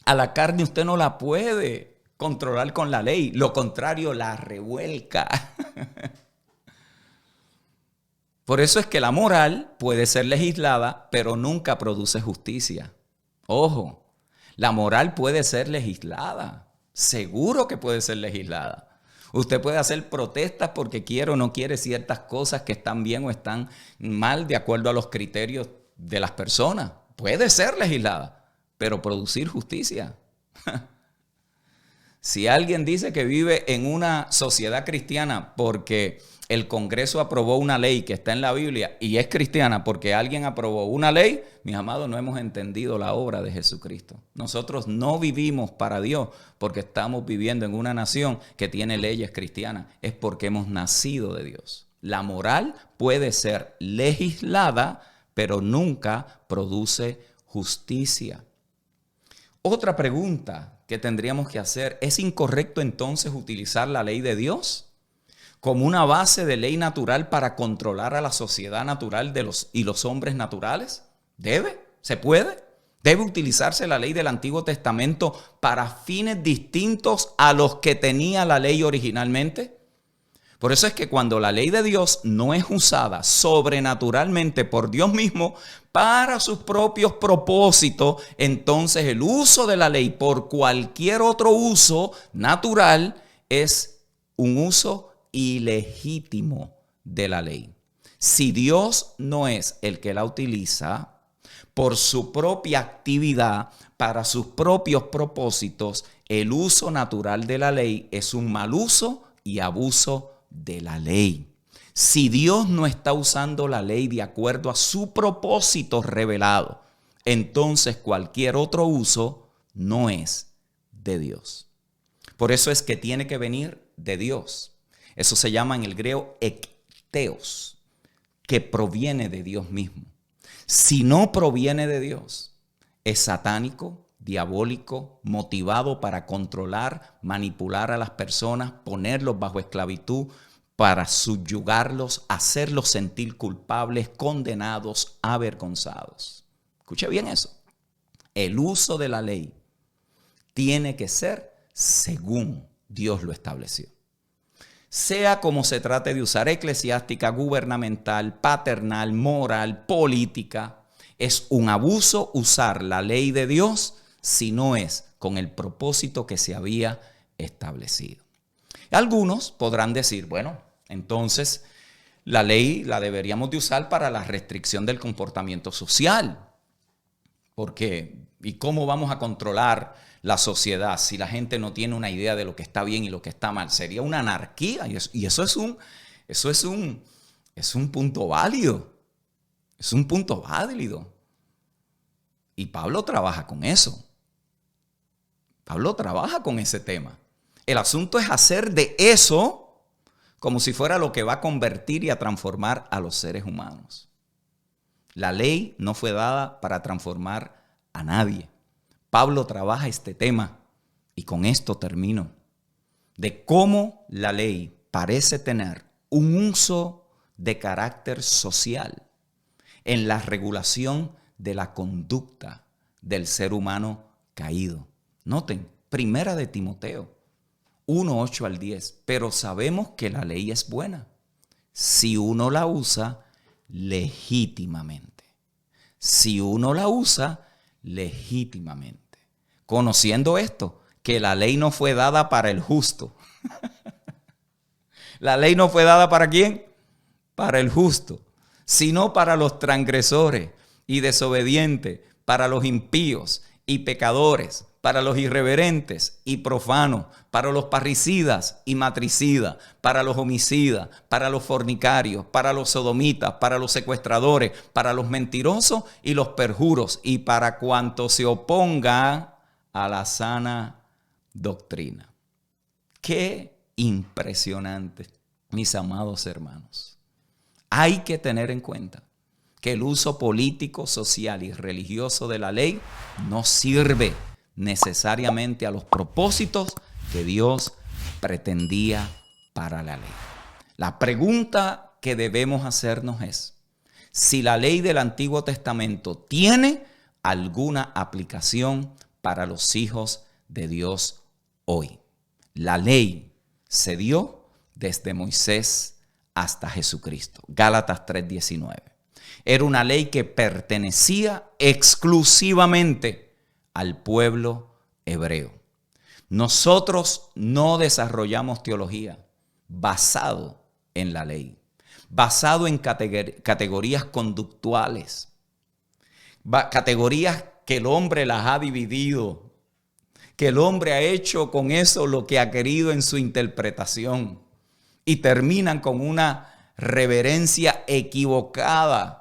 A la carne usted no la puede controlar con la ley. Lo contrario, la revuelca. Por eso es que la moral puede ser legislada, pero nunca produce justicia. Ojo, la moral puede ser legislada. Seguro que puede ser legislada. Usted puede hacer protestas porque quiere o no quiere ciertas cosas que están bien o están mal de acuerdo a los criterios de las personas. Puede ser legislada, pero producir justicia. Si alguien dice que vive en una sociedad cristiana porque el Congreso aprobó una ley que está en la Biblia y es cristiana porque alguien aprobó una ley, mis amados, no hemos entendido la obra de Jesucristo. Nosotros no vivimos para Dios porque estamos viviendo en una nación que tiene leyes cristianas. Es porque hemos nacido de Dios. La moral puede ser legislada, pero nunca produce justicia. Otra pregunta que tendríamos que hacer, ¿es incorrecto entonces utilizar la ley de Dios como una base de ley natural para controlar a la sociedad natural y los hombres naturales? ¿Debe? ¿Se puede? ¿Debe utilizarse la ley del Antiguo Testamento para fines distintos a los que tenía la ley originalmente? Por eso es que cuando la ley de Dios no es usada sobrenaturalmente por Dios mismo para sus propios propósitos, entonces el uso de la ley por cualquier otro uso natural es un uso ilegítimo de la ley. Si Dios no es el que la utiliza por su propia actividad, para sus propios propósitos, el uso natural de la ley es un mal uso y abuso de la ley. Si Dios no está usando la ley de acuerdo a su propósito revelado, entonces cualquier otro uso no es de Dios. Por eso es que tiene que venir de Dios. Eso se llama en el griego ekteos. que proviene de Dios mismo. Si no proviene de Dios, es satánico, diabólico, motivado para controlar, manipular a las personas, ponerlos bajo esclavitud, para subyugarlos, hacerlos sentir culpables, condenados, avergonzados. Escuche bien eso. El uso de la ley tiene que ser según Dios lo estableció. Sea como se trate de usar, eclesiástica, gubernamental, paternal, moral, política, es un abuso usar la ley de Dios si no es con el propósito que se había establecido. Algunos podrán decir, bueno, entonces la ley la deberíamos de usar para la restricción del comportamiento social. Porque, ¿y cómo vamos a controlar la sociedad si la gente no tiene una idea de lo que está bien y lo que está mal? Sería una anarquía y eso es un punto válido. Es un punto válido. Y Pablo trabaja con eso. Pablo trabaja con ese tema. El asunto es hacer de eso como si fuera lo que va a convertir y a transformar a los seres humanos. La ley no fue dada para transformar a nadie. Pablo trabaja este tema y con esto termino. De cómo la ley parece tener un uso de carácter social en la regulación de la conducta del ser humano caído. Noten, primera de Timoteo 1, 8 al 10. Pero sabemos que la ley es buena si uno la usa legítimamente. Si uno la usa legítimamente. Conociendo esto, que la ley no fue dada para el justo. La ley no fue dada ¿para quién? Para el justo, sino para los transgresores y desobedientes, para los impíos y pecadores, para los irreverentes y profanos, para los parricidas y matricidas, para los homicidas, para los fornicarios, para los sodomitas, para los secuestradores, para los mentirosos y los perjuros, y para cuantos se oponga a la sana doctrina. Qué impresionante, mis amados hermanos. Hay que tener en cuenta que el uso político, social y religioso de la ley no sirve necesariamente a los propósitos que Dios pretendía para la ley. La pregunta que debemos hacernos es si la ley del Antiguo Testamento tiene alguna aplicación para los hijos de Dios hoy. La ley se dio desde Moisés hasta Jesucristo. Gálatas 3:19. Era una ley que pertenecía exclusivamente al pueblo hebreo. Nosotros no desarrollamos teología basado en la ley, basado en categorías conductuales, categorías que el hombre las ha dividido, que el hombre ha hecho con eso lo que ha querido en su interpretación y terminan con una reverencia equivocada,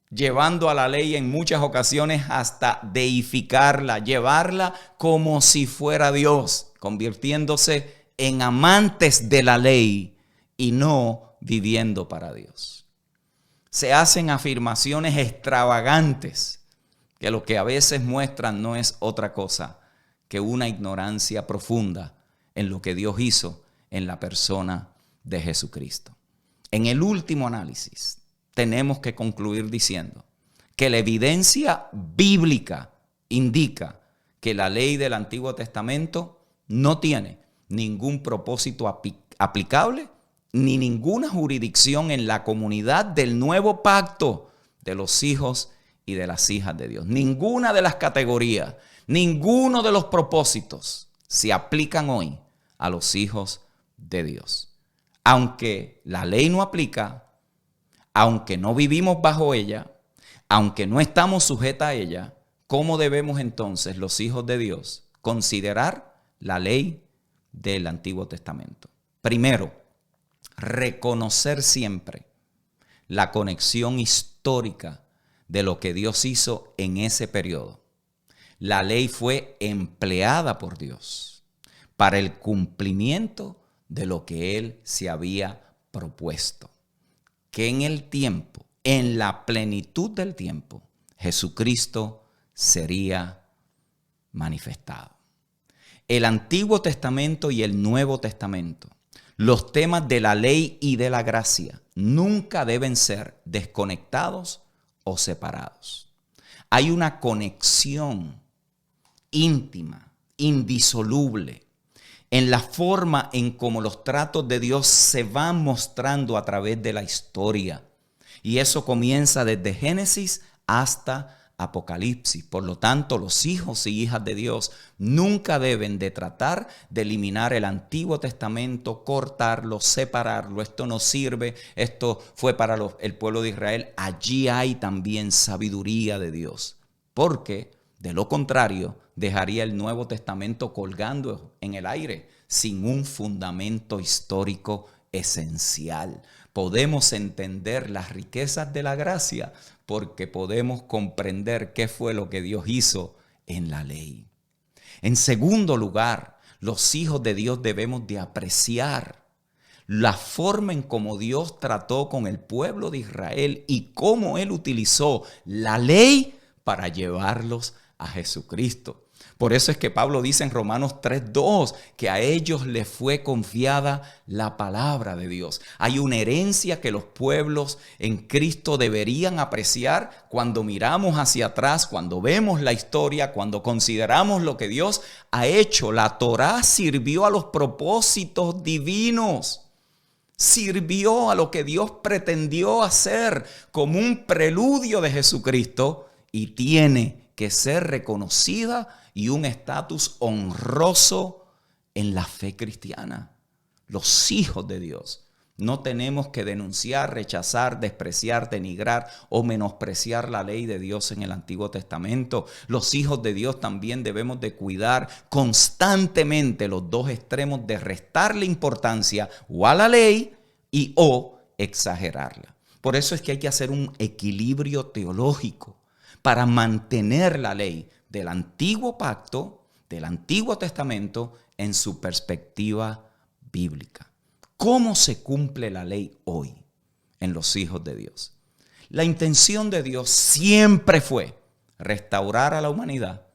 llevando a la ley en muchas ocasiones hasta deificarla, llevarla como si fuera Dios, convirtiéndose en amantes de la ley y no viviendo para Dios. Se hacen afirmaciones extravagantes que lo que a veces muestran no es otra cosa que una ignorancia profunda en lo que Dios hizo en la persona de Jesucristo. En el último análisis, tenemos que concluir diciendo que la evidencia bíblica indica que la ley del Antiguo Testamento no tiene ningún propósito aplicable ni ninguna jurisdicción en la comunidad del nuevo pacto de los hijos y de las hijas de Dios. Ninguna de las categorías, ninguno de los propósitos se aplican hoy a los hijos de Dios. Aunque la ley no aplica, aunque no vivimos bajo ella, aunque no estamos sujetos a ella, ¿cómo debemos entonces los hijos de Dios considerar la ley del Antiguo Testamento? Primero, reconocer siempre la conexión histórica de lo que Dios hizo en ese periodo. La ley fue empleada por Dios para el cumplimiento de lo que Él se había propuesto. que en el tiempo, en la plenitud del tiempo, Jesucristo sería manifestado. El Antiguo Testamento y el Nuevo Testamento, los temas de la ley y de la gracia, nunca deben ser desconectados o separados. Hay una conexión íntima, indisoluble, en la forma en cómo los tratos de Dios se van mostrando a través de la historia. Y eso comienza desde Génesis hasta Apocalipsis. Por lo tanto, los hijos y hijas de Dios nunca deben de tratar de eliminar el Antiguo Testamento, cortarlo, separarlo. Esto no sirve, esto fue para el pueblo de Israel. Allí hay también sabiduría de Dios, porque de lo contrario dejaría el Nuevo Testamento colgando en el aire sin un fundamento histórico esencial. Podemos entender las riquezas de la gracia porque podemos comprender qué fue lo que Dios hizo en la ley. En segundo lugar, los hijos de Dios debemos de apreciar la forma en cómo Dios trató con el pueblo de Israel y cómo Él utilizó la ley para llevarlos a Jesucristo. Por eso es que Pablo dice en Romanos 3:2 que a ellos les fue confiada la palabra de Dios. Hay una herencia que los pueblos en Cristo deberían apreciar cuando miramos hacia atrás, cuando vemos la historia, cuando consideramos lo que Dios ha hecho. La Torá sirvió a los propósitos divinos. Sirvió a lo que Dios pretendió hacer como un preludio de Jesucristo y tiene que ser reconocida y un estatus honroso en la fe cristiana. Los hijos de Dios no tenemos que denunciar, rechazar, despreciar, denigrar o menospreciar la ley de Dios en el Antiguo Testamento. Los hijos de Dios también debemos de cuidar constantemente los dos extremos de restarle importancia o a la ley y o exagerarla. Por eso es que hay que hacer un equilibrio teológico para mantener la ley del antiguo pacto, del Antiguo Testamento, en su perspectiva bíblica. ¿Cómo se cumple la ley hoy en los hijos de Dios? La intención de Dios siempre fue restaurar a la humanidad,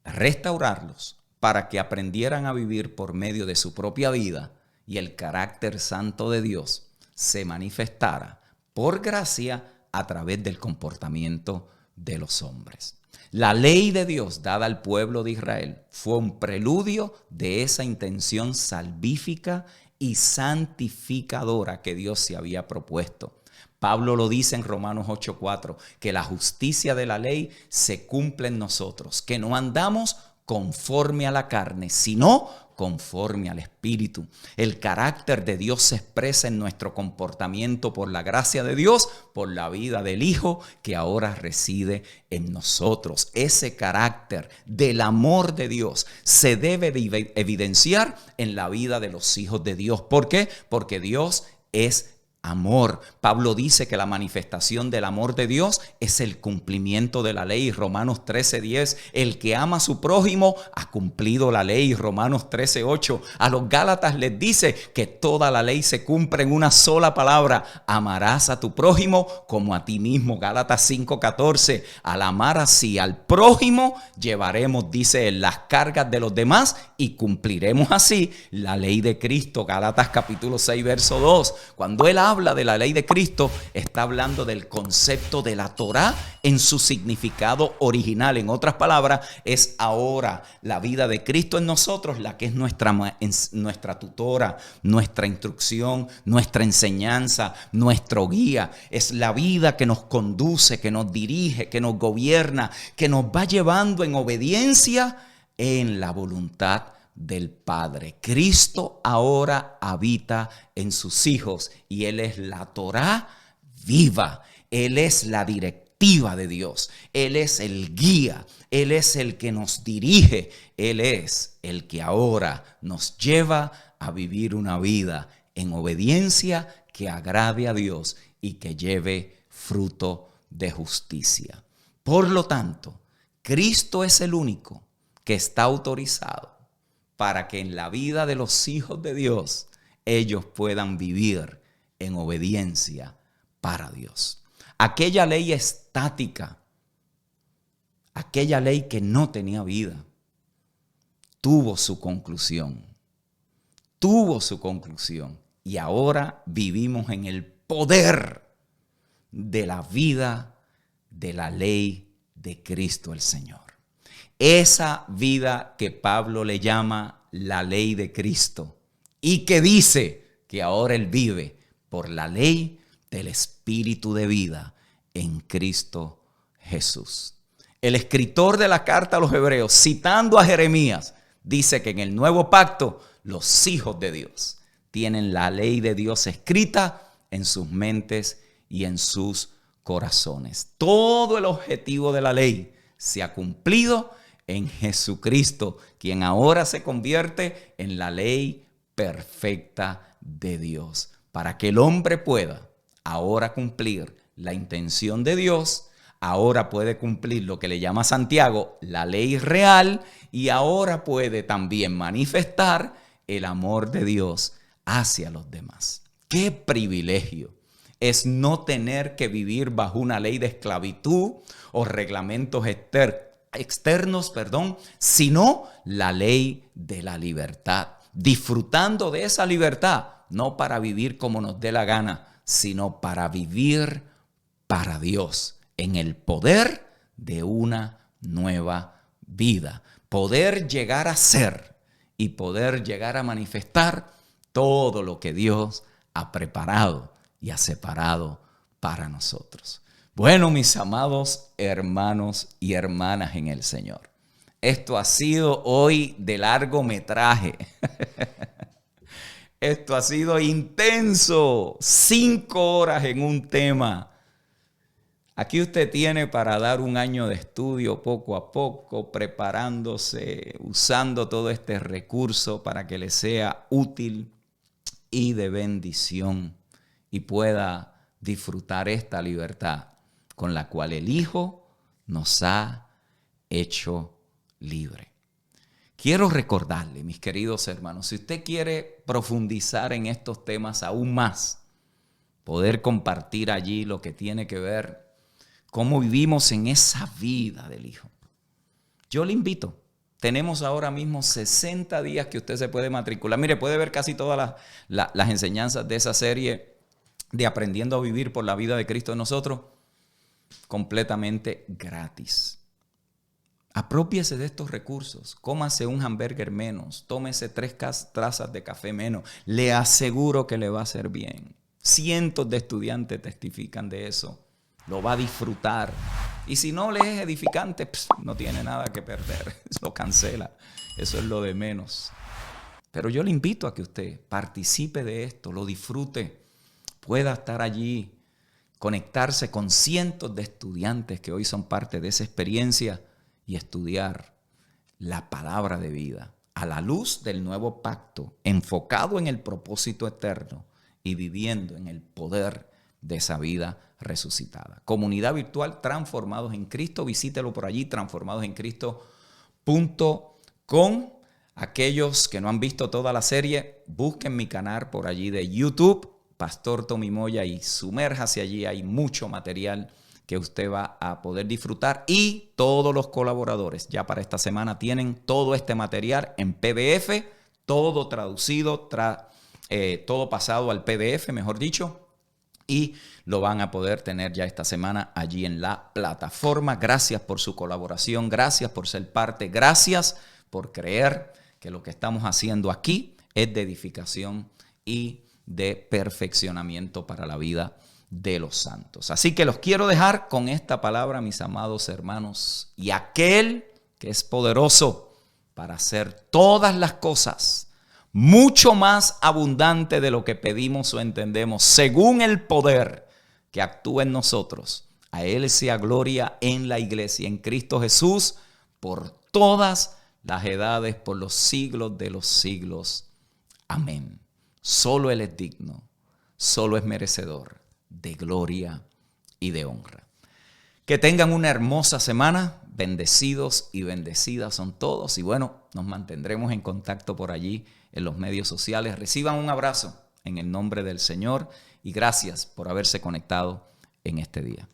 restaurarlos para que aprendieran a vivir por medio de su propia vida y el carácter santo de Dios se manifestara por gracia a través del comportamiento de los hombres. La ley de Dios dada al pueblo de Israel fue un preludio de esa intención salvífica y santificadora que Dios se había propuesto. Pablo lo dice en Romanos 8:4, que la justicia de la ley se cumple en nosotros, que no andamos conforme a la carne, sino conforme al Espíritu. El carácter de Dios se expresa en nuestro comportamiento por la gracia de Dios, por la vida del Hijo que ahora reside en nosotros. Ese carácter del amor de Dios se debe de evidenciar en la vida de los hijos de Dios. ¿Por qué? Porque Dios es amor. Pablo dice que la manifestación del amor de Dios es el cumplimiento de la ley. Romanos 13:10, el que ama a su prójimo ha cumplido la ley. Romanos 13:8, a los Gálatas les dice que toda la ley se cumple en una sola palabra: amarás a tu prójimo como a ti mismo. Gálatas 5:14, al amar así al prójimo llevaremos, dice él, las cargas de los demás y cumpliremos así la ley de Cristo. Gálatas capítulo 6 verso 2, cuando él habla de la ley de Cristo, está hablando del concepto de la Torá en su significado original. En otras palabras, es ahora la vida de Cristo en nosotros la que es nuestra tutora, nuestra instrucción, nuestra enseñanza, nuestro guía. Es la vida que nos conduce, que nos dirige, que nos gobierna, que nos va llevando en obediencia en la voluntad del Padre. Cristo ahora habita en sus hijos y Él es la Torá viva. Él es la directiva de Dios. Él es el guía. Él es el que nos dirige. Él es el que ahora nos lleva a vivir una vida en obediencia que agrade a Dios y que lleve fruto de justicia. Por lo tanto, Cristo es el único que está autorizado para que en la vida de los hijos de Dios ellos puedan vivir en obediencia para Dios. Aquella ley estática, aquella ley que no tenía vida, tuvo su conclusión. Y ahora vivimos en el poder de la vida de la ley de Cristo el Señor. Esa vida que Pablo le llama la ley de Cristo y que dice que ahora él vive por la ley del Espíritu de vida en Cristo Jesús. El escritor de la carta a los Hebreos, citando a Jeremías, dice que en el nuevo pacto los hijos de Dios tienen la ley de Dios escrita en sus mentes y en sus corazones. Todo el objetivo de la ley se ha cumplido en Jesucristo, quien ahora se convierte en la ley perfecta de Dios, para que el hombre pueda ahora cumplir la intención de Dios. Ahora puede cumplir lo que le llama Santiago la ley real, y ahora puede también manifestar el amor de Dios hacia los demás. ¡Qué privilegio es no tener que vivir bajo una ley de esclavitud o reglamentos externos, sino la ley de la libertad, disfrutando de esa libertad, no para vivir como nos dé la gana, sino para vivir para Dios, en el poder de una nueva vida. Poder llegar a ser y poder llegar a manifestar todo lo que Dios ha preparado y ha separado para nosotros. Bueno, mis amados hermanos y hermanas en el Señor, esto ha sido hoy de largometraje. Esto ha sido intenso, 5 horas en un tema. Aquí usted tiene para dar un año de estudio poco a poco, preparándose, usando todo este recurso para que le sea útil y de bendición y pueda disfrutar esta libertad con la cual el Hijo nos ha hecho libre. Quiero recordarle, mis queridos hermanos, si usted quiere profundizar en estos temas aún más, poder compartir allí lo que tiene que ver cómo vivimos en esa vida del Hijo. Yo le invito. Tenemos ahora mismo 60 días que usted se puede matricular. Mire, puede ver casi todas las enseñanzas de esa serie de Aprendiendo a Vivir por la Vida de Cristo en Nosotros completamente gratis. Aprópiese de estos recursos. Cómase un hamburger menos. Tómese 3 tazas de café menos. Le aseguro que le va a hacer bien. Cientos de estudiantes testifican de eso. Lo va a disfrutar. Y si no le es edificante, no tiene nada que perder. Lo cancela. Eso es lo de menos. Pero yo le invito a que usted participe de esto, lo disfrute, pueda estar allí, conectarse con cientos de estudiantes que hoy son parte de esa experiencia y estudiar la palabra de vida a la luz del nuevo pacto, enfocado en el propósito eterno y viviendo en el poder de esa vida resucitada. Comunidad virtual Transformados en Cristo, visítelo por allí, transformadosencristo.com. Aquellos que no han visto toda la serie, busquen mi canal por allí de YouTube, Pastor Tommy Moya, y sumérjase allí. Hay mucho material que usted va a poder disfrutar, y todos los colaboradores ya para esta semana tienen todo este material en PDF, todo traducido, todo pasado al PDF, mejor dicho, y lo van a poder tener ya esta semana allí en la plataforma. Gracias por su colaboración, gracias por ser parte, gracias por creer que lo que estamos haciendo aquí es de edificación y de perfeccionamiento para la vida de los santos. Así que los quiero dejar con esta palabra, mis amados hermanos. Y aquel que es poderoso para hacer todas las cosas mucho más abundante de lo que pedimos o entendemos, según el poder que actúa en nosotros. A Él sea gloria en la iglesia, en Cristo Jesús, por todas las edades, por los siglos de los siglos. Amén. Solo Él es digno, solo es merecedor de gloria y de honra. Que tengan una hermosa semana. Bendecidos y bendecidas son todos. Y bueno, nos mantendremos en contacto por allí en los medios sociales. Reciban un abrazo en el nombre del Señor y gracias por haberse conectado en este día.